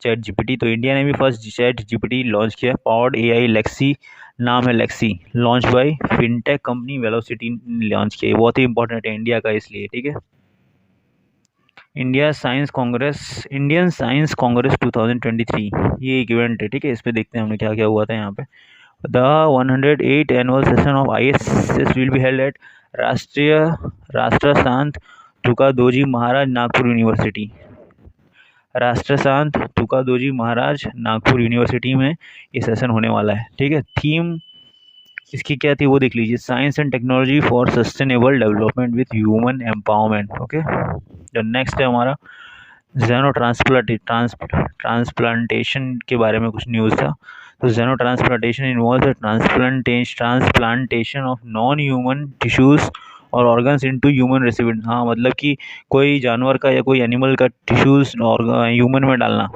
ChatGPT, तो इंडिया ने भी फर्स्ट ChatGPT लॉन्च किया। पावर्ड AI लेक्सी नाम है, Lexi, launch by fintech company Velocity launch किया। बहुत ही इंपॉर्टेंट है इंडिया का इसलिए, ठीक है। इंडियन साइंस कांग्रेस 2023, ये एक इवेंट है, ठीक है, इस पे देखते हैं हमने क्या क्या हुआ था यहाँ पे। The 108 annual session of ISS will be held at Rashtrasant Tukadoji Maharaj Nagpur university. Rashtrasant Tukadoji Maharaj Nagpur university में ये सेशन होने वाला है, ठीक है। थीम इसकी क्या थी वो देख लीजिए, science and technology for sustainable development with human empowerment. Okay, the next है हमारा जेनो ट्रांसप्लांटेशन के बारे में कुछ न्यूज़ था। तो जेनो transplantation involves the transplantation of non human tissues और ऑर्गन्स इनटू ह्यूमन रेसिपिएंट। हाँ, मतलब कि कोई जानवर का या कोई एनिमल का टिश्यूज और ह्यूमन में डालना।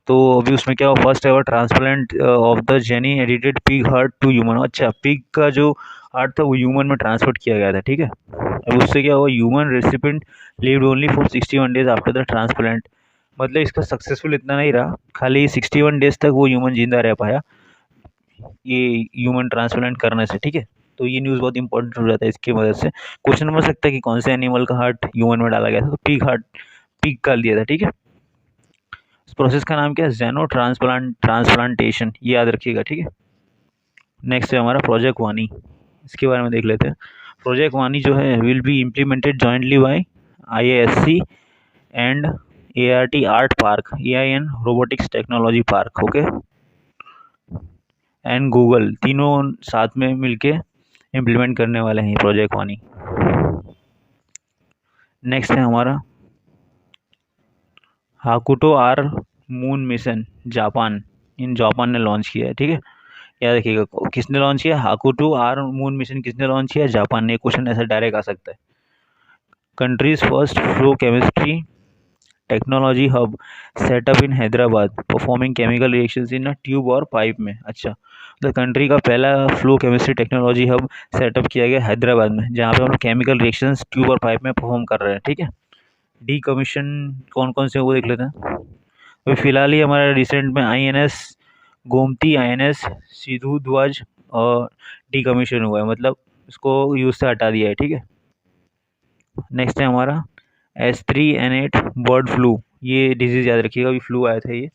तो अभी उसमें क्या हुआ, first ever transplant of the gene edited pig heart to human. अच्छा, पिग का जो हार्ट था वो ह्यूमन में ट्रांसफर किया गया था, ठीक है। अब उससे क्या हुआ, human recipient lived only for 61 days after the transplant. मतलब इसका सक्सेसफुल इतना नहीं रहा, खाली 61 डेज तक वो ह्यूमन जिंदा रह पाया ये ह्यूमन ट्रांसप्लांट करने से, ठीक है। तो ये न्यूज़ बहुत इंपॉर्टेंट हो जाता है इसकी मदद से। क्वेश्चन बन सकता है कि कौन से एनिमल का हार्ट ह्यूमन में डाला गया था, तो पिग का दिया था, ठीक है। इस प्रोसेस का नाम क्या है, जेनो ट्रांसप्लांटेशन, ये याद रखिएगा, ठीक है। नेक्स्ट है हमारा प्रोजेक्ट वानी, इसके बारे में देख लेते हैं। प्रोजेक्ट वानी जो है will be implemented jointly by IISc and ART art park, AIN robotics technology park, okay, and Google, तीनों साथ में मिलके इम्प्लीमेंट करने वाले हैं प्रोजेक्ट वानी। नेक्स्ट है हमारा हाकुटो R मून मिशन, जापान ने लॉन्च किया है, ठीक है, याद रखिएगा। किसने लॉन्च किया, हाकुटो R मून मिशन किसने लॉन्च किया, जापान ने। क्वेश्चन ऐसा डायरेक्ट आ सकता है। Countries first flow chemistry technology hub setup in Hyderabad performing chemical reactions in a tube और पाइप में। अच्छा, द कंट्री का पहला flow chemistry technology hub setup किया गया हैदराबाद में, जहाँ पे हम केमिकल रिएक्शंस ट्यूब और पाइप में परफॉर्म कर रहे हैं, ठीक है। डी कमीशन कौन कौन से वो देख लेते हैं। अभी फिलहाल ही हमारा रिसेंट में INS गोमती, INS सिंधु ध्वज और डी कमीशन हुआ है, मतलब इसको यूज से हटा दिया है, ठीक है। नेक्स्ट है हमारा H3N8 बर्ड फ्लू, ये डिजीज याद रखिएगा, अभी फ्लू आया था ये।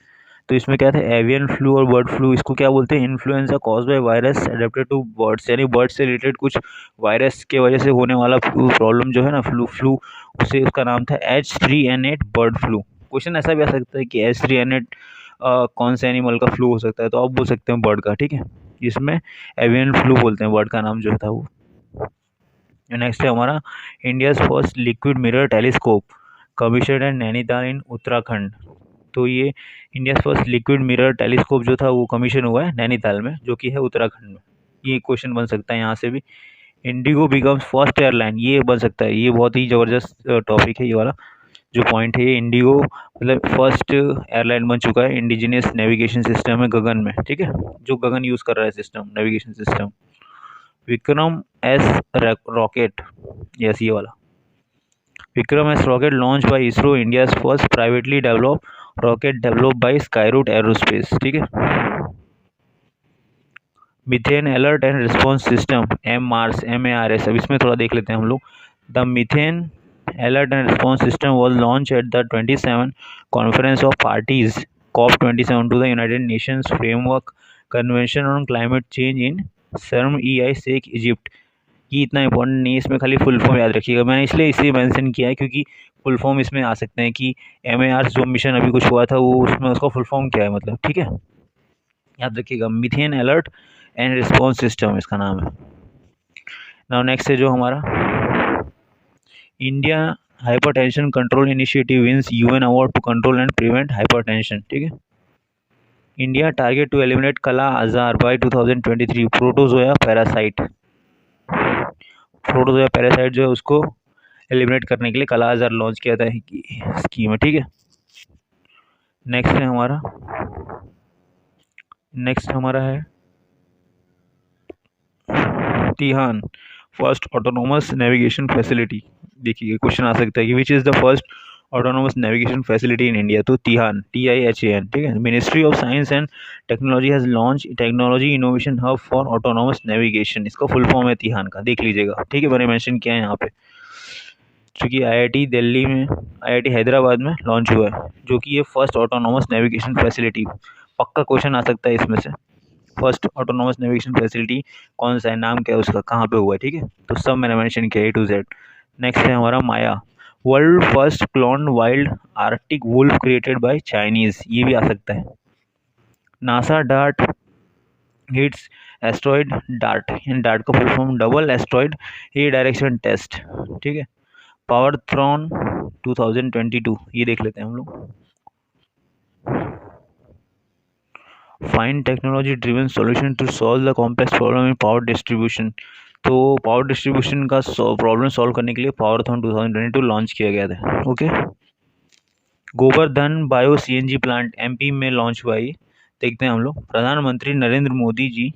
तो इसमें क्या था, एवियन फ्लू और बर्ड फ्लू, इसको क्या बोलते हैं, influenza cause by virus adapted to birds, यानी बर्ड से रिलेटेड कुछ वायरस के वजह से होने वाला प्रॉब्लम जो है ना, फ्लू, उसे उसका नाम था H3N8 बर्ड फ्लू। क्वेश्चन ऐसा भी आ सकता है कि H3N8 कौन से एनिमल का फ्लू हो सकता है, तो आप बोल सकते हैं बर्ड का, ठीक है। इसमें एवियन फ्लू बोलते हैं बर्ड का नाम जो था वो। नेक्स्ट है हमारा India's first liquid mirror telescope commission at Nainital in Uttarakhand. तो ये India first liquid mirror telescope जो था वो कमीशन हुआ है नैनीताल में, जो कि है उत्तराखंड में। ये क्वेश्चन बन सकता है यहाँ से भी। इंडिगो बिकम्स फर्स्ट एयरलाइन, ये बन सकता है, ये बहुत ही ज़बरदस्त टॉपिक है ये वाला जो पॉइंट है। ये इंडिगो मतलब फर्स्ट एयरलाइन बन चुका है इंडिजिनियस नेविगेशन सिस्टम है गगन में, ठीक है, जो गगन यूज़ कर रहा है system, navigation system. Vikram S rocket, yes ये वाला Vikram S rocket launch by ISRO, India first privately develop rocket develop by Skyroot Aerospace, ठीक है। Methane alert and response system MARS, अब इसमें थोड़ा देख लेते हैं हम लोग। The methane alert and response system was launch at the 27 conference of parties COP27 to the United Nations framework convention on climate change in शर्म ई शेख इजिप्ट। ये इतना इंपॉर्टेंट नहीं है, इसमें खाली फुल फॉर्म याद रखिएगा। मैंने इसलिए मेंशन किया है क्योंकि फुल फॉर्म इसमें आ सकते हैं कि MARS जो मिशन अभी कुछ हुआ था वो उसमें उसका फुल फॉर्म क्या है मतलब, ठीक है, याद रखिएगा। Methane alert and response system इसका नाम है। नाउ नेक्स्ट है जो हमारा India hypertension control initiative wins UN award to control and prevent hypertension, ठीक है। इंडिया टारगेट टू एलिमिनेट काला आजार बाय 2023 प्रोटोजोया पैरासाइट जो है उसको एलिमिनेट करने के लिए काला आजार लॉन्च किया था स्कीम है, ठीक है। नेक्स्ट हमारा है तिहान फर्स्ट ऑटोनोमस नेविगेशन फैसिलिटी। देखिए क्वेश्चन आ सकता है कि which is the first autonomous navigation facility in India, तो तिहान TIHAN, ठीक है। Ministry of science and technology has launch technology innovation hub for autonomous navigation, इसका फुल फॉर्म है तिहान का, देख लीजिएगा, ठीक है, मैंने मेंशन किया है यहाँ पे। चूँकि IIT दिल्ली में, IIT हैदराबाद में लॉन्च हुआ है, जो कि ये फर्स्ट ऑटोनोमस नेविगेशन फैसिलिटी, पक्का क्वेश्चन आ सकता है इसमें से। फर्स्ट ऑटोनोमस नेविगेशन फैसिलिटी कौन सा है, नाम क्या है उसका, कहाँ पे हुआ है, ठीक है, तो सब मैंने मेंशन किया A to Z। नेक्स्ट है हमारा माया world first clone wild arctic wolf created by Chinese, ये भी आ सकता है। NASA DART hits asteroid DART, DART का full form double asteroid a direction test, ठीक है। पावर थ्रॉन 2022, ये देख लेते हैं हम लोग। Find technology driven solution to solve the complex problem in power distribution, तो पावर डिस्ट्रीब्यूशन का प्रॉब्लम सॉल्व करने के लिए पावरथॉन 2022 लॉन्च किया गया था, okay. Govardhan bio CNG plant MP में लॉन्च हुआ, ये देखते हैं हम लोग। प्रधानमंत्री Narendra Modi ji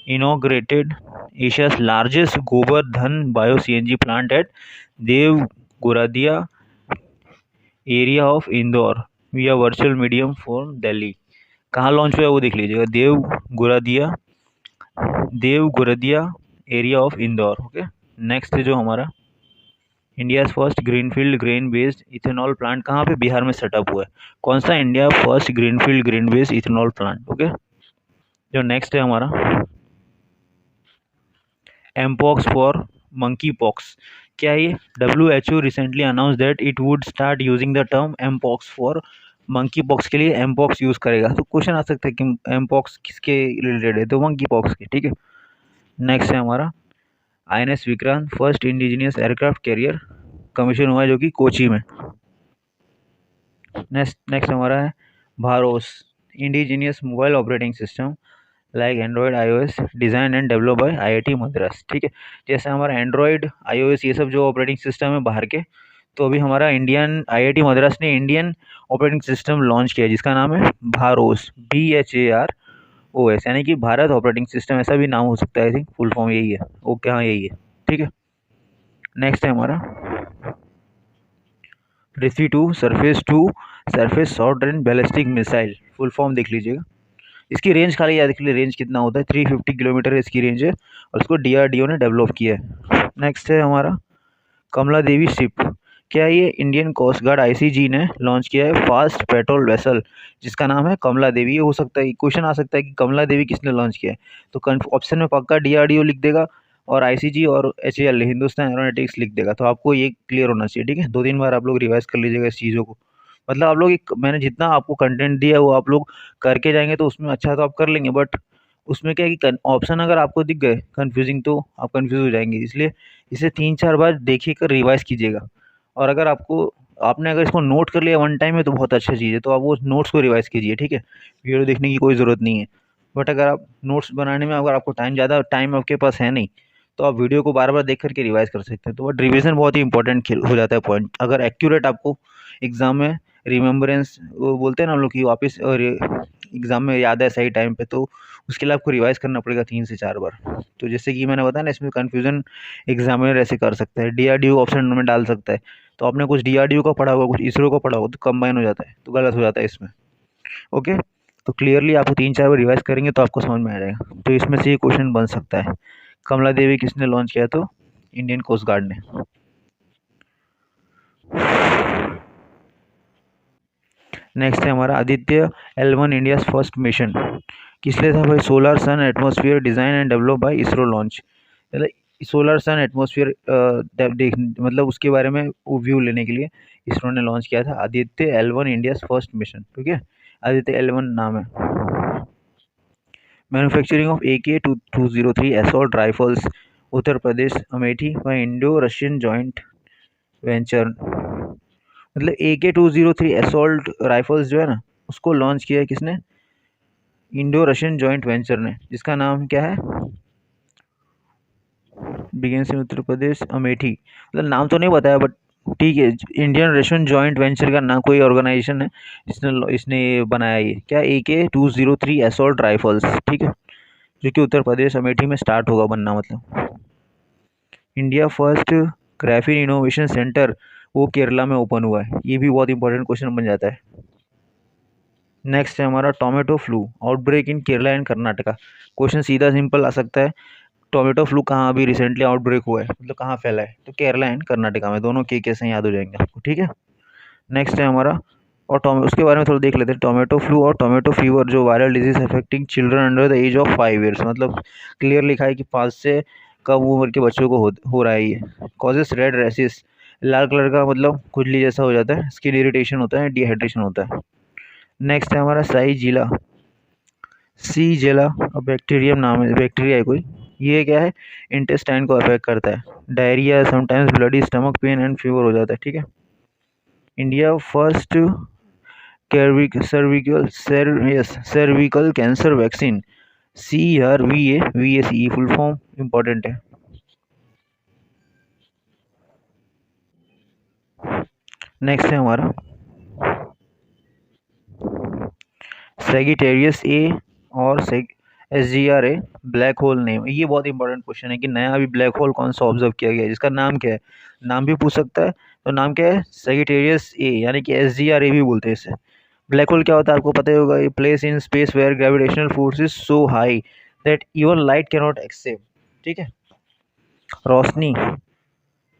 inaugurated Asia's largest Govardhan bio CNG plant at Dev Guradia area of Indore via virtual medium for Delhi. कहाँ लॉन्च हुआ है वो देख लीजिएगा, Dev Guradia area of Indore, okay. Next जो हमारा India first greenfield grain based ethanol plant कहाँ पे, बिहार में सेटअप हुआ है। कौन सा, India first greenfield grain based ethanol plant, okay. जो नेक्स्ट है हमारा एमपॉक्स फॉर मंकी पॉक्स, क्या है ये, WHO recently announce that it would start using the term mpox for monkey pox के लिए एमपॉक्स यूज़ करेगा। तो क्वेश्चन आ सकता है कि एमपॉक्स किसके रिलेटेड है, तो मंकी पॉक्स के, ठीक है। नेक्स्ट है हमारा INS Vikrant first indigenous aircraft carrier commission हुआ है, जो कि कोची में। नेक्स्ट हमारा है BharOS indigenous mobile operating system like Android iOS design and develop by IIT Madras, ठीक है। जैसे हमारा एंड्रॉयड iOS ये सब जो ऑपरेटिंग सिस्टम है बाहर के, तो अभी हमारा इंडियन IIT मद्रास ने इंडियन ऑपरेटिंग सिस्टम लॉन्च किया जिसका नाम है भारोस BHAROS, यानी कि भारत ऑपरेटिंग सिस्टम, ऐसा भी नाम हो सकता है, आई थिंक फुल फॉर्म यही है, ओके हाँ यही है, ठीक है। नेक्स्ट है हमारा Prithvi to surface short range ballistic missile, full form देख लीजिएगा। इसकी रेंज खाली याद रखिए, रेंज कितना होता है, 350 किलोमीटर इसकी रेंज है, और उसको DRDO ने डेवलप किया है। नेक्स्ट है हमारा कमला देवी शिप, क्या ये इंडियन कोस्ट गार्ड ICG ने लॉन्च किया है फास्ट पेट्रोल वेसल जिसका नाम है कमला देवी। ये हो सकता है क्वेश्चन आ सकता है कि कमला देवी किसने लॉन्च किया है, तो ऑप्शन में पक्का DRDO लिख देगा और ICG और HAL हिंदुस्तान एरोनॉटिक्स लिख देगा, तो आपको ये क्लियर होना चाहिए, ठीक है। 2-3 बार आप लोग रिवाइज कर लीजिएगा इस चीज़ों को, मतलब आप लोग मैंने जितना आपको कंटेंट दिया है वो आप लोग करके जाएंगे तो उसमें अच्छा तो आप कर लेंगे, बट उसमें क्या है कि ऑप्शन अगर आपको दिख गए कंफ्यूजिंग तो आप कंफ्यूज हो जाएंगे। इसलिए इसे 3-4 बार देखिए कर रिवाइज कीजिएगा। और अगर आपने अगर इसको नोट कर लिया वन टाइम में तो बहुत अच्छा चीज़ है, तो आप वो नोट्स को रिवाइज कीजिए, ठीक है। वीडियो देखने की कोई ज़रूरत नहीं है। बट अगर आप नोट्स बनाने में अगर आपको ज़्यादा टाइम आपके पास है नहीं, तो आप वीडियो को बार बार देख करके रिवाइज कर सकते हैं। तो बट रिवीजन बहुत ही इंपॉर्टेंट हो जाता है पॉइंट, अगर एक्यूरेट आपको एग्जाम में रिमेम्बरेंस वो बोलते हैं ना हम लोग कि वापस और एग्जाम में याद है सही टाइम पे, तो उसके लिए आपको रिवाइज करना पड़ेगा 3 से 4 बार। तो जैसे कि मैंने बताया ना, इसमें कन्फ्यूजन एग्जामिनर ऐसे कर सकता है, डीआरडीओ ऑप्शन में डाल सकता है। तो आपने कुछ डीआरडीओ का पढ़ा होगा, कुछ इसरो का पढ़ा होगा, तो कंबाइन हो जाता है, तो गलत हो जाता है इसमें। ओके, तो क्लियरली आपको 3-4 बार रिवाइज करेंगे तो आपको समझ में आ जाएगा। तो इसमें से ये क्वेश्चन बन सकता है, कमला देवी किसने लॉन्च किया? तो इंडियन कोस्ट गार्ड ने। नेक्स्ट है हमारा Aditya L1 India first mission किस लिए था भाई? Solar sun atmosphere design and develop by ISRO launch. मतलब सोलर सन एटमॉस्फेयर देख मतलब उसके बारे में व्यू लेने के लिए इसरो ने लॉन्च किया था Aditya L1 India first mission, ठीक है। आदित्य L1 नाम है। Manufacturing of AK-203 assault rifles Uttar Pradesh Amethi व इंडो रशियन जॉइंट वेंचर। मतलब AK-203 असॉल्ट राइफल्स जो है ना, उसको लॉन्च किया है किसने? इंडो रशियन जॉइंट वेंचर ने, जिसका नाम क्या है? बिगिंस इन उत्तर प्रदेश अमेठी। मतलब नाम तो नहीं बताया, बट ठीक है। इंडियन रशियन जॉइंट वेंचर का नाम कोई ऑर्गेनाइजेशन है, इसने इसने ये बनाया, ये क्या AK-203 असॉल्ट राइफल्स, ठीक है, जो कि उत्तर प्रदेश अमेठी में स्टार्ट होगा बनना। मतलब India first graphene innovation centre वो केरला में ओपन हुआ है। ये भी बहुत इंपॉर्टेंट क्वेश्चन बन जाता है। नेक्स्ट है हमारा tomato flu outbreak in Kerala and Karnataka. Question सीधा सिंपल आ सकता है, टोमेटो फ्लू कहाँ अभी रिसेंटली आउटब्रेक हुआ है, मतलब कहाँ फैला है? तो केरला एंड कर्नाटका में, दोनों के कैसे याद हो जाएंगे आपको, ठीक है। नेक्स्ट है हमारा, और उसके बारे में थोड़ा देख लेते हैं। टोमेटो फ्लू और टोमेटो फीवर जो viral disease affecting children under the age of 5 years, मतलब क्लियर लिखा है कि 5 से कम उम्र के बच्चों को हो रहा है ये। कॉजेस रेड रैशेस, लाल कलर का मतलब खुजली जैसा हो जाता है, स्किन इरिटेशन होता है, डिहाइड्रेशन होता है। नेक्स्ट है हमारा साई जिला सी जेला, बैक्टीरियम नाम है, बैक्टीरिया है कोई। ये क्या है? इंटेस्टाइन को अफेक्ट करता है, diarrhoea, sometimes bloody stomach pain and fever हो जाता है, ठीक है। India first cervical cancer vaccine CRVA full form important है। नेक्स्ट है हमारा सेगिटेरियस ए और SGRA ब्लैक होल नेम। ये बहुत इंपॉर्टेंट क्वेश्चन है कि नया अभी ब्लैक होल कौन सा ऑब्जर्व किया गया है, जिसका नाम क्या है? नाम भी पूछ सकता है। तो नाम क्या है? सेगिटेरियस ए, यानी कि SGRA भी बोलते हैं इसे। ब्लैक होल क्या होता है आपको पता ही होगा, ये place in space where gravitational force is so high that even light can not एक्सेप, ठीक है। Roshni,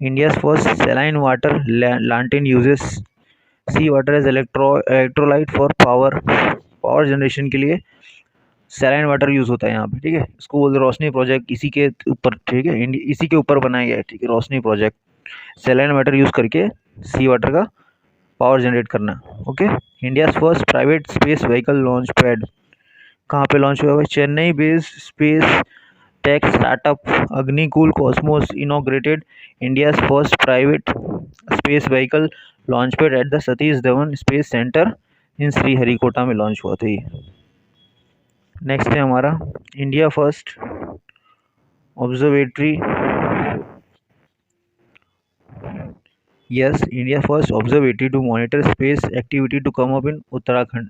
India first saline water lantern uses sea water as electrolyte for power generation के लिए सैलाइन वाटर यूज होता है यहाँ पे, ठीक है। इसको बोलते रोशनी प्रोजेक्ट, इसी के ऊपर, ठीक है, इसी के ऊपर बनाया गया है, ठीक है, Roshni project. Saline water use करके सी वाटर का पावर जनरेट करना। Okay. India first private space vehicle launch pad कहाँ पे लॉन्च हुआ है? Chennai based space tech startup Agnikul Cosmos inaugurated India first private space vehicle launch pad at the Satish Dhawan space centre in Sriharikota में launch हुआ था ये। नेक्स्ट है हमारा India first observatory, yes, India first observatory to monitor space activity to come up in Uttarakhand.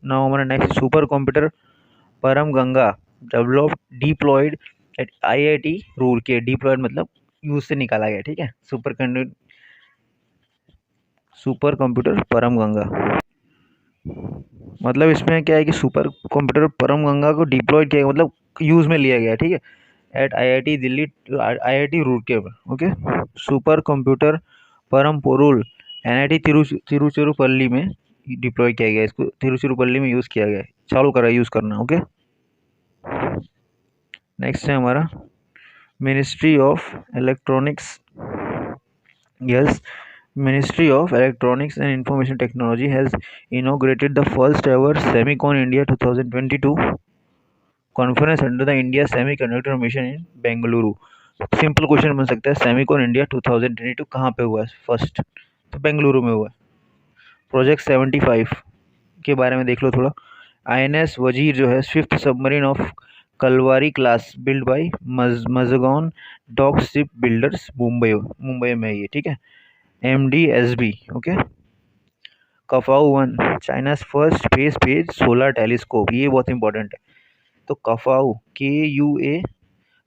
Now हमारा next super computer Param Ganga developed deployed at IIT Roorkee. Deployed मतलब use से निकाला गया, ठीक है। सुपर कंप्यूटर परम गंगा, मतलब इसमें क्या है कि सुपर कंप्यूटर परम गंगा को डिप्लॉय किया, मतलब यूज में लिया गया, ठीक है, eight IIT Delhi, IIT Roorkee में। ओके। सुपर कंप्यूटर परम पोरुल NIT तिरुचिरापल्ली में डिप्लॉय किया गया, इसको तिरुचिरापल्ली में यूज़ किया गया है, चालू करा यूज़ करना। ओके। नेक्स्ट है हमारा ministry of electronics, yes, Ministry of Electronics and Information Technology has inaugurated the first ever Semicon India 2022 conference under the India Semiconductor Mission in Bengaluru. Simple question बन सकता है, सेमिकॉन इंडिया 2022 कहाँ पे हुआ है? First तो बेंगलुरु में हुआ है। प्रोजेक्ट 75 के बारे में देख लो थोड़ा। आईएनएस वजीर जो है fifth submarine of Kalvari class build by Mazagon dock ship builders, Mumbai में ये, ठीक है। MDSB, okay. Kuafu 1 China's first space based solar telescope, ये बहुत इंपॉर्टेंट है। तो Kuafu KUA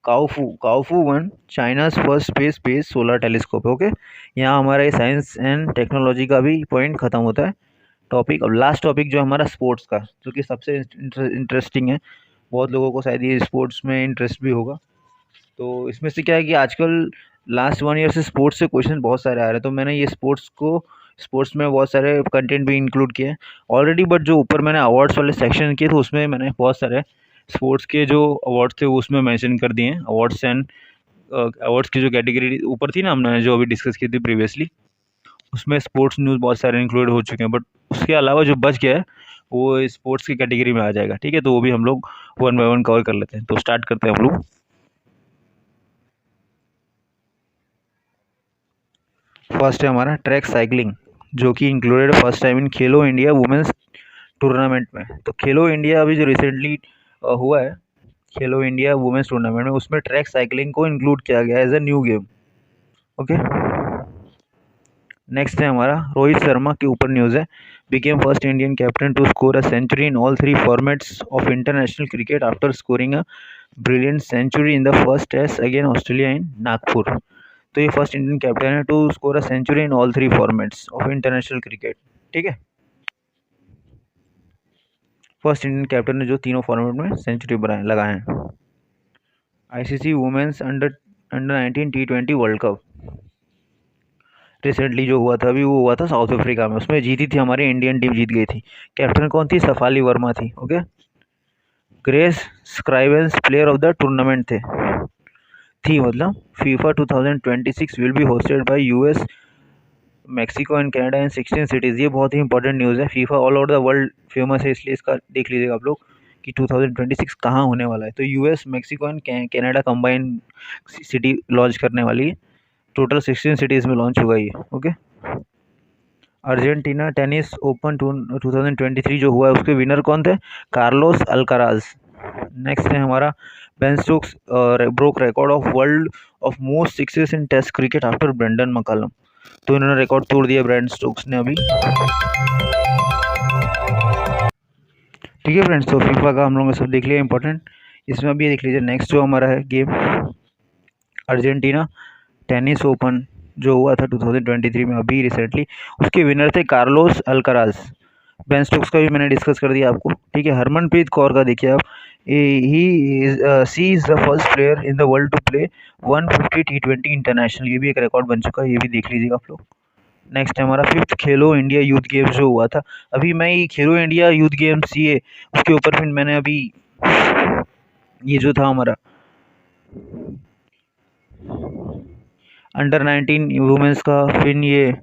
Kuafu 1 China's first space based solar telescope, okay. यहाँ हमारा ये साइंस एंड टेक्नोलॉजी का भी पॉइंट खत्म होता है टॉपिक। अब लास्ट टॉपिक जो हमारा स्पोर्ट्स का, जो कि सबसे इंटरेस्टिंग है, बहुत लोगों को शायद ये स्पोर्ट्स में इंटरेस्ट भी होगा। तो इसमें से क्या है कि आजकल लास्ट 1 ईयर से स्पोर्ट्स से क्वेश्चन बहुत सारे आ रहे हैं, तो मैंने ये स्पोर्ट्स में बहुत सारे कंटेंट भी इंक्लूड किए हैं ऑलरेडी। बट जो ऊपर मैंने अवार्ड्स वाले सेक्शन किए थे उसमें मैंने बहुत सारे स्पोर्ट्स के जो अवार्ड्स थे वो उसमें मेंशन कर दिए हैं। अवार्ड्स की जो कैटेगरी ऊपर थी ना, हमने जो अभी डिस्कस की थी प्रीवियसली, उसमें स्पोर्ट्स न्यूज़ बहुत सारे इंक्लूड हो चुके हैं। बट उसके अलावा जो बच गया है वो स्पोर्ट्स की कैटेगरी में आ जाएगा, ठीक है। तो वो भी हम लोग 1 बाय 1 कवर कर लेते हैं। तो स्टार्ट करते हैं हम लोग। फर्स्ट है हमारा ट्रैक साइकिलिंग, जो कि included first time in Khelo India women's tournament में। तो खेलो इंडिया अभी जो रिसेंटली हुआ है, खेलो इंडिया वुमेन्स टूर्नामेंट में, उसमें ट्रैक साइकिलिंग को इंक्लूड किया गया as a new game, okay. Next है हमारा रोहित शर्मा के ऊपर न्यूज़ है। Became first Indian captain to score a century in all 3 formats of international cricket after scoring a brilliant century in the first test against Australia in Nagpur. तो ये first Indian captain है to score a century in all 3 formats of international cricket, ठीक है। First Indian captain ने जो तीनों format में century लगाए हैं। ICC women's under 19 T20 world cup recently जो हुआ था, अभी वो हुआ था साउथ अफ्रीका में, उसमें जीती थी हमारी इंडियन टीम, जीत गई थी। कैप्टन कौन थी? सफाली वर्मा थी, okay. Grace Scrivens player of the tournament थी मतलब। FIFA 2026 will be hosted by US, Mexico and Canada in 16 cities. ये बहुत ही इंपॉर्टेंट न्यूज़ है। FIFA all over the world famous है, इसलिए इसका देख लीजिएगा आप लोग कि 2026 कहाँ होने वाला है। तो US, Mexico and Canada combine city launch करने वाली है। टोटल 16 सिटीज़ में लॉन्च होगा ये, ओके। अर्जेंटीना टेनिस ओपन 2023 जो हुआ है उसके विनर कौन थे? Carlos Alcaraz. नेक्स्ट है हमारा Ben Stokes broke record of world of most sixes in test cricket after Brendon McCullum. तो इन्होंने रिकॉर्ड तोड़ दिया ब्रेंडन स्टोक्स ने अभी, ठीक है फ्रेंड्स। तो फीफा का हम लोगों ने सब देख लिया इंपॉर्टेंट। इसमें अभी देख लीजिए नेक्स्ट जो हमारा है गेम, अर्जेंटीना टेनिस ओपन जो हुआ था 2023 में अभी रिसेंटली, उसके विनर थे कार्लोस अल्काराज। बेन स्टोक्स का भी मैंने डिस्कस कर दिया आपको, ठीक है। हरमनप्रीत कौर का देखिए आप, she is the first player in the world to play 150 T20 international, ये भी एक रिकॉर्ड बन चुका है, ये भी देख लीजिएगा आप लोग। नेक्स्ट है हमारा फिफ्थ खेलो इंडिया यूथ गेम्स जो हुआ था अभी। मैं ये खेलो इंडिया यूथ गेम्स ये उसके ऊपर फिर मैंने अभी ये जो था हमारा अंडर 19 वुमेंस का, फिर ये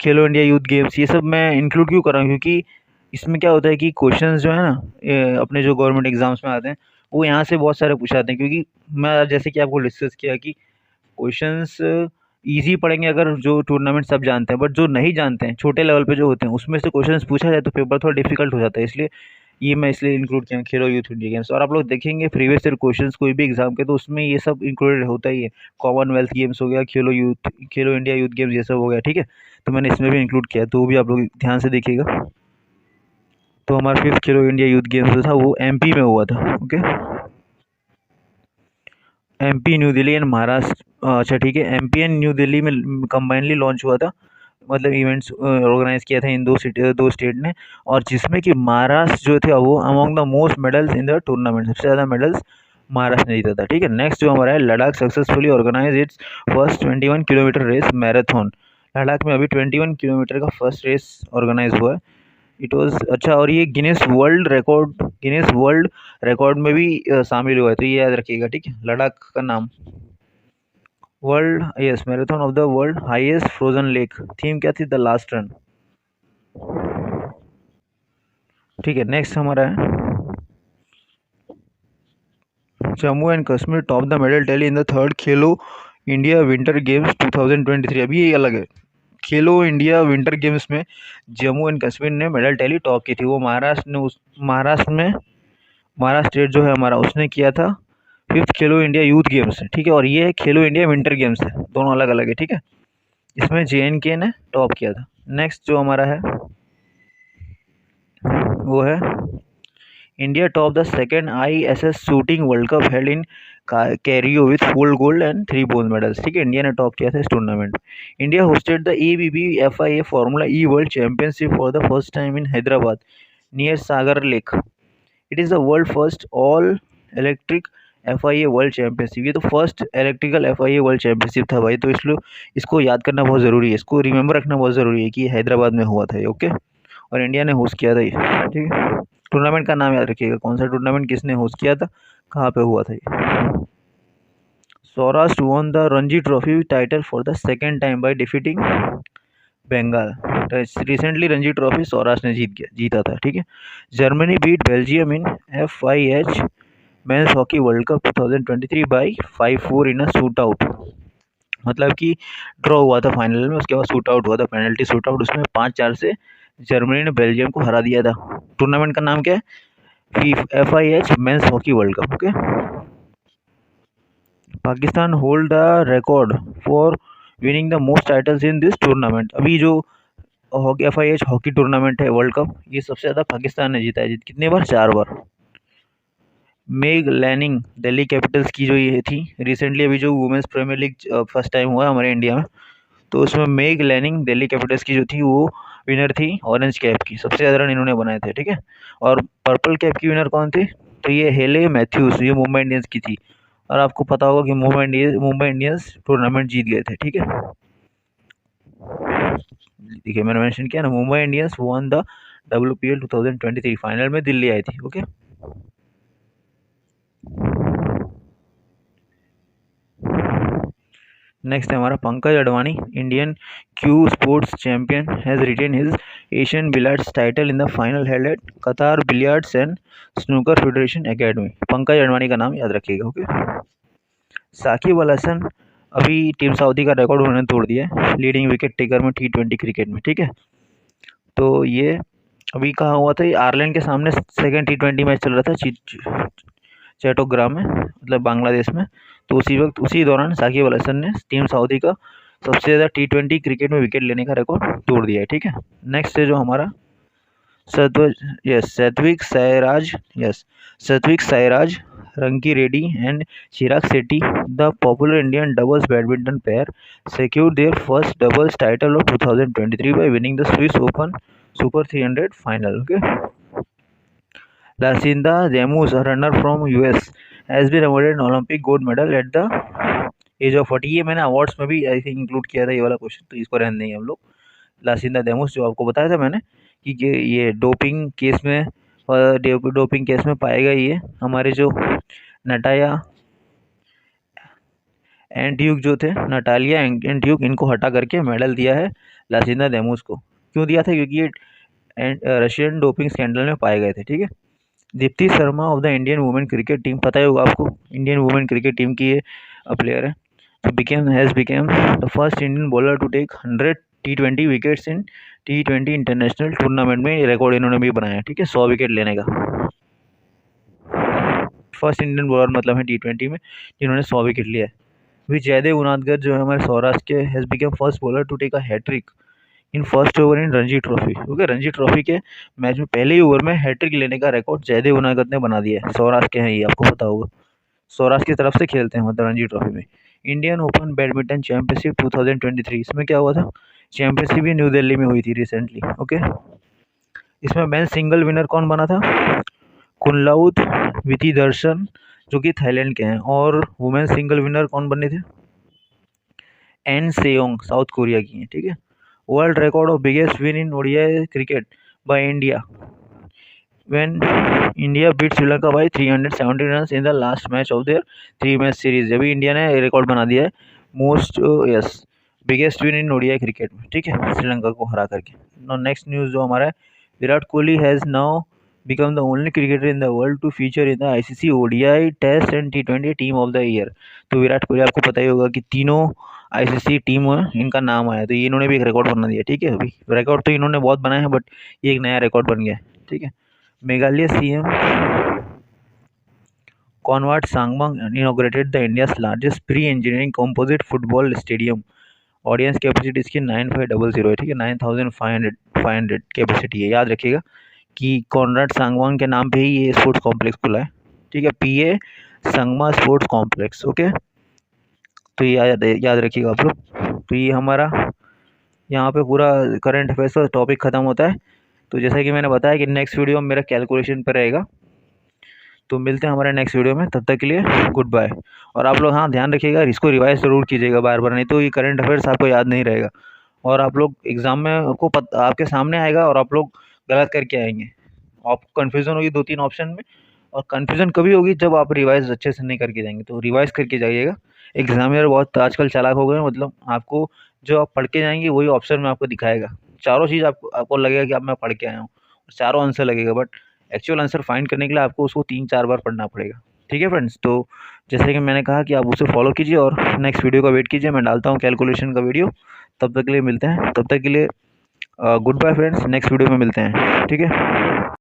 खेलो इंडिया यूथ गेम्स, ये सब मैं इंक्लूड क्यों कर रहा हूँ? क्योंकि इसमें क्या होता है कि क्वेश्चंस जो है ना, अपने जो गवर्नमेंट एग्जाम्स में आते हैं वो यहाँ से बहुत सारे पूछाते हैं। क्योंकि मैं जैसे कि आपको डिस्कस किया कि क्वेश्चंस इजी पड़ेंगे अगर जो टूर्नामेंट सब जानते हैं, बट जो नहीं जानते हैं छोटे लेवल पे जो होते हैं उसमें से क्वेश्चंस पूछा जाए तो पेपर थोड़ा डिफिकल्ट हो जाता है। इसलिए ये मैं इसलिए इंक्लूड किया खेलो यूथ इंडिया गेम्स। और आप लोग देखेंगे प्रीवियस ईयर क्वेश्चंस कोई भी एग्जाम के तो उसमें ये सब इंक्लूडेड होता ही है। कॉमनवेल्थ गेम्स हो गया, खेलो इंडिया यूथ गेम्स, ये सब हो गया, ठीक है। तो मैंने इसमें भी इंक्लूड किया, तो वो भी आप लोग ध्यान से देखिएगा। तो हमारा फिफ्थ खेलो इंडिया यूथ गेम्स जो था वो MP में हुआ था, okay. MP new Delhi and Maharashtra, अच्छा ठीक है, MP एंड न्यू दिल्ली में कंबाइनली लॉन्च हुआ था, मतलब इवेंट्स ऑर्गेनाइज किया था इन दो स्टेट ने। और जिसमें कि महाराष्ट्र जो थे वो among the most medals in the tournament, सबसे ज़्यादा मेडल्स महाराष्ट्र ने जीता था, ठीक है। नेक्स्ट जो हमारा है Ladakh successfully organise its first 21 kilometre race marathon. Ladakh में अभी 21 किलोमीटर का फर्स्ट रेस ऑर्गेनाइज हुआ है, इट वाज अच्छा। और ये गिनेस वर्ल्ड रिकॉर्ड में भी शामिल हुआ है, तो ये याद रखिएगा, ठीक है, लद्दाख का नाम। World yes marathon of the world highest frozen lake, theme क्या थी? The last run. ठीक है, नेक्स्ट हमारा है Jammu and Kashmir top the medal tally in the third Khelo India winter games 2023। अभी ये अलग है, खेलो इंडिया विंटर गेम्स में जम्मू एंड कश्मीर ने मेडल टैली टॉप की थी। वो महाराष्ट्र ने महाराष्ट्र में महाराष्ट्र स्टेट जो है हमारा उसने किया था फिफ्थ खेलो इंडिया यूथ गेम्स है। ठीक है, और ये है खेलो इंडिया विंटर गेम्स है, दोनों अलग अलग है। ठीक है, इसमें JNK ने टॉप किया था। नेक्स्ट जो हमारा है वो है India top the second ISS shooting world cup held in Cairo with 4 gold and 3 bronze medals. ठीक है, इंडिया ने टॉप किया था इस tournament. India hosted the ABB FIA formula E world championship for the first time in Hyderabad near Sagar lake. It is the world first all electric FIA world championship. ये तो first electrical FIA world championship था भाई, तो इसलिए इसको याद करना बहुत ज़रूरी है, इसको रिमेंबर रखना बहुत ज़रूरी है कि ये हैदराबाद में हुआ था ये। ओके, और इंडिया ने होस्ट किया था ये। ठीक है, टूर्नामेंट का नाम याद रखिएगा, कौन सा टूर्नामेंट किसने होस्ट किया था, कहाँ पे हुआ था ये। Saurashtra won the Ranji trophy title for the second time by defeating Bengal. Recently Ranji trophy Saurashtra ने जीता था। ठीक है, Germany beat Belgium in FIH men's hockey world cup 2023 by 5-4 in a shoot out. मतलब कि ड्रॉ हुआ था फाइनल में, उसके बाद शूट आउट हुआ था, पेनल्टी शूट आउट, उसमें 5-4 से जर्मनी ने बेल्जियम को हरा दिया था। टूर्नामेंट का नाम क्या है? FIH men's hockey world cup. Okay, Pakistan hold the record for winning the most titles in this tournament. अभी जो हॉकी FIH हॉकी टूर्नामेंट है वर्ल्ड कप, ये सबसे ज़्यादा पाकिस्तान ने जीता है। कितने बार? 4 बार। मेग लैनिंग दिल्ली कैपिटल्स की जो ये थी रिसेंटली, अभी जो women's premiere league first time हुआ हमारे इंडिया में, तो उसमें मेग लैनिंग दिल्ली कैपिटल्स की जो थी वो विनर थी ऑरेंज कैप की, सबसे ज़्यादा रन इन्होंने बनाए थे। ठीक है, और पर्पल कैप की विनर कौन थी? तो ये हेले मैथ्यूज, ये मुंबई इंडियंस की थी। और आपको पता होगा कि मुंबई इंडियंस टूर्नामेंट जीत गए थे। ठीक है, देखिए मैंने मेंशन किया ना, Mumbai Indians won the WPL 2023, final में दिल्ली आई थी। ओके, नेक्स्ट है हमारा Pankaj Advani, Indian cue sports champion, has retain his Asian billiards title in the final held at Qatar billiards and snooker federation academy. Pankaj Advani का नाम याद रखिएगा। ओके, साकिब अल हसन, अभी टीम सऊदी का रिकॉर्ड उन्होंने तोड़ दिया है लीडिंग विकेट टेकर में T20 क्रिकेट में। ठीक है, तो ये अभी कहाँ हुआ था? ये आयरलैंड के सामने सेकेंड T20 मैच चल रहा था चैटोग्राम में, मतलब बांग्लादेश में। तो उसी वक्त उसी दौरान साकिब अल हसन ने टीम सऊदी का सबसे ज़्यादा T20 क्रिकेट में विकेट लेने का रिकॉर्ड तोड़ दिया है। ठीक है, नेक्स्ट है जो हमारा Satwik Sairaj Rankireddy and Chirag Shetty, the popular Indian doubles badminton pair, secured their first doubles title of 2023 by winning the Swiss Open Super 300 final. Okay, Lucinda Demus, a runner from US, has been awarded an Olympic gold medal at the age of 40। ये मैंने awards में भी I think include किया था ये वाला question, तो इसको रहने देंगे हम लोग। लासिंदा डेमोस, जो आपको बताया था मैंने कि ये डोपिंग केस में पाए गए, ये हमारे जो नटाया एंड्यूक जो थे, नटालिया एंड्यूक, इनको हटा करके मेडल दिया है लासिंदा डेमोस को। क्यों दिया था? क्योंकि ये रशियन डोपिंग स्कैंडल में पाए गए थे। ठीक है, Deepti Sharma of the Indian women cricket team, पता ही होगा आपको, इंडियन वुमेन क्रिकेट टीम की ये प्लेयर है। तो has become the first Indian bowler to take 100 T20 wickets in T20 international tournament में। ये रिकॉर्ड इन्होंने भी बनाया है। ठीक है, 100 विकेट लेने का फर्स्ट इंडियन बॉलर मतलब है T20 में जिन्होंने 100 विकेट लिया है। भी जयदेव उनादकर जो है हमारे सौराष्ट्र के, has become first bowler to take a hattrick in first over in Ranji trophy. Okay, Ranji trophy के मैच में पहले ही ओवर में हैट्रिक लेने का रिकॉर्ड जयदेव उनादकर ने बना दिया है। सौराष्ट्र के हैं ये, आपको पता होगा, सौराष्ट्र की तरफ से खेलते हैं मतलब रणजी ट्रॉफी में। इंडियन ओपन बैडमिंटन चैंपियनशिप 2023, इसमें क्या हुआ था? चैंपियनशिप भी न्यू दिल्ली में हुई थी रिसेंटली। ओके, इसमें मेन सिंगल विनर कौन बना था? कुनलाउद विथिदर्शन, जो कि थाईलैंड के हैं। और वुमेन सिंगल विनर कौन बने थे? एन सेयोंग, साउथ कोरिया की हैं। ठीक है, world record of biggest win in ODI cricket by India when India beat Sri Lanka by 370 runs in the last match of their 3 match series. अभी इंडिया ने रिकॉर्ड बना दिया है most yes biggest win in ODI cricket में, ठीक है, श्रीलंका को हरा करके। नो नेक्स्ट न्यूज़ जो हमारा है, Virat Kohli has now become the only cricketer in the world to feature in the ICC ODI test and T20 team of the year. तो विराट कोहली आपको पता ही होगा कि तीनों आईसीसी टीम इनका नाम आया, तो ये इन्होंने भी एक रिकॉर्ड बना दिया, ठीक है। अभी रिकॉर्ड तो इन्होंने बहुत बनाए हैं, बट ये एक नया रिकॉर्ड बन गया है, ठीक है। Meghalaya CM Conrad Sangma inaugurated the India's largest pre engineering composite football stadium. Audience capacity इसकी 9500 है, ठीक है, 9500 कैपेसिटी है। याद रखिएगा कि कॉनराड सांगवांग के नाम पे ही ये स्पोर्ट्स कॉम्प्लेक्स खुला है, ठीक है, PA Sangma sports complex, okay. तो ये याद रखिएगा आप लोग। तो ये हमारा यहाँ पे पूरा करंट अफेयर्स का टॉपिक ख़त्म होता है। तो जैसा कि मैंने बताया कि नेक्स्ट वीडियो मेरा कैलकुलेशन पर रहेगा, तो मिलते हैं हमारे नेक्स्ट वीडियो में। तब तक के लिए गुड बाय। और आप लोग हाँ ध्यान रखिएगा, इसको रिवाइज ज़रूर कीजिएगा बार बार, नहीं तो ये करंट अफेयर्स आपको याद नहीं रहेगा और आप लोग एग्ज़ाम में आपके सामने आएगा और आप लोग गलत करके आएंगे। आपको कन्फ्यूज़न होगी 2-3 ऑप्शन में, और कन्फ्यूज़न कभी होगी जब आप रिवाइज अच्छे से नहीं करके जाएंगे। तो रिवाइज करके जाइएगा। एग्जामिनर बहुत आजकल चालाक हो गए हैं, मतलब आपको जो आप पढ़ के जाएंगे वही ऑप्शन में आपको दिखाएगा। चारों चीज़ आपको लगेगा कि अब मैं पढ़ के आया हूँ, चारों आंसर लगेगा, बट एक्चुअल आंसर फाइंड करने के लिए आपको उसको 3-4 बार पढ़ना पड़ेगा, ठीक है फ्रेंड्स। तो जैसे कि मैंने कहा कि आप उसे फॉलो कीजिए और नेक्स्ट वीडियो का वेट कीजिए, मैं डालता हूँ कैलकुलेशन का वीडियो। तब तक के लिए मिलते हैं, तब तक के लिए goodbye friends, next video में मिलते हैं, ठीक है।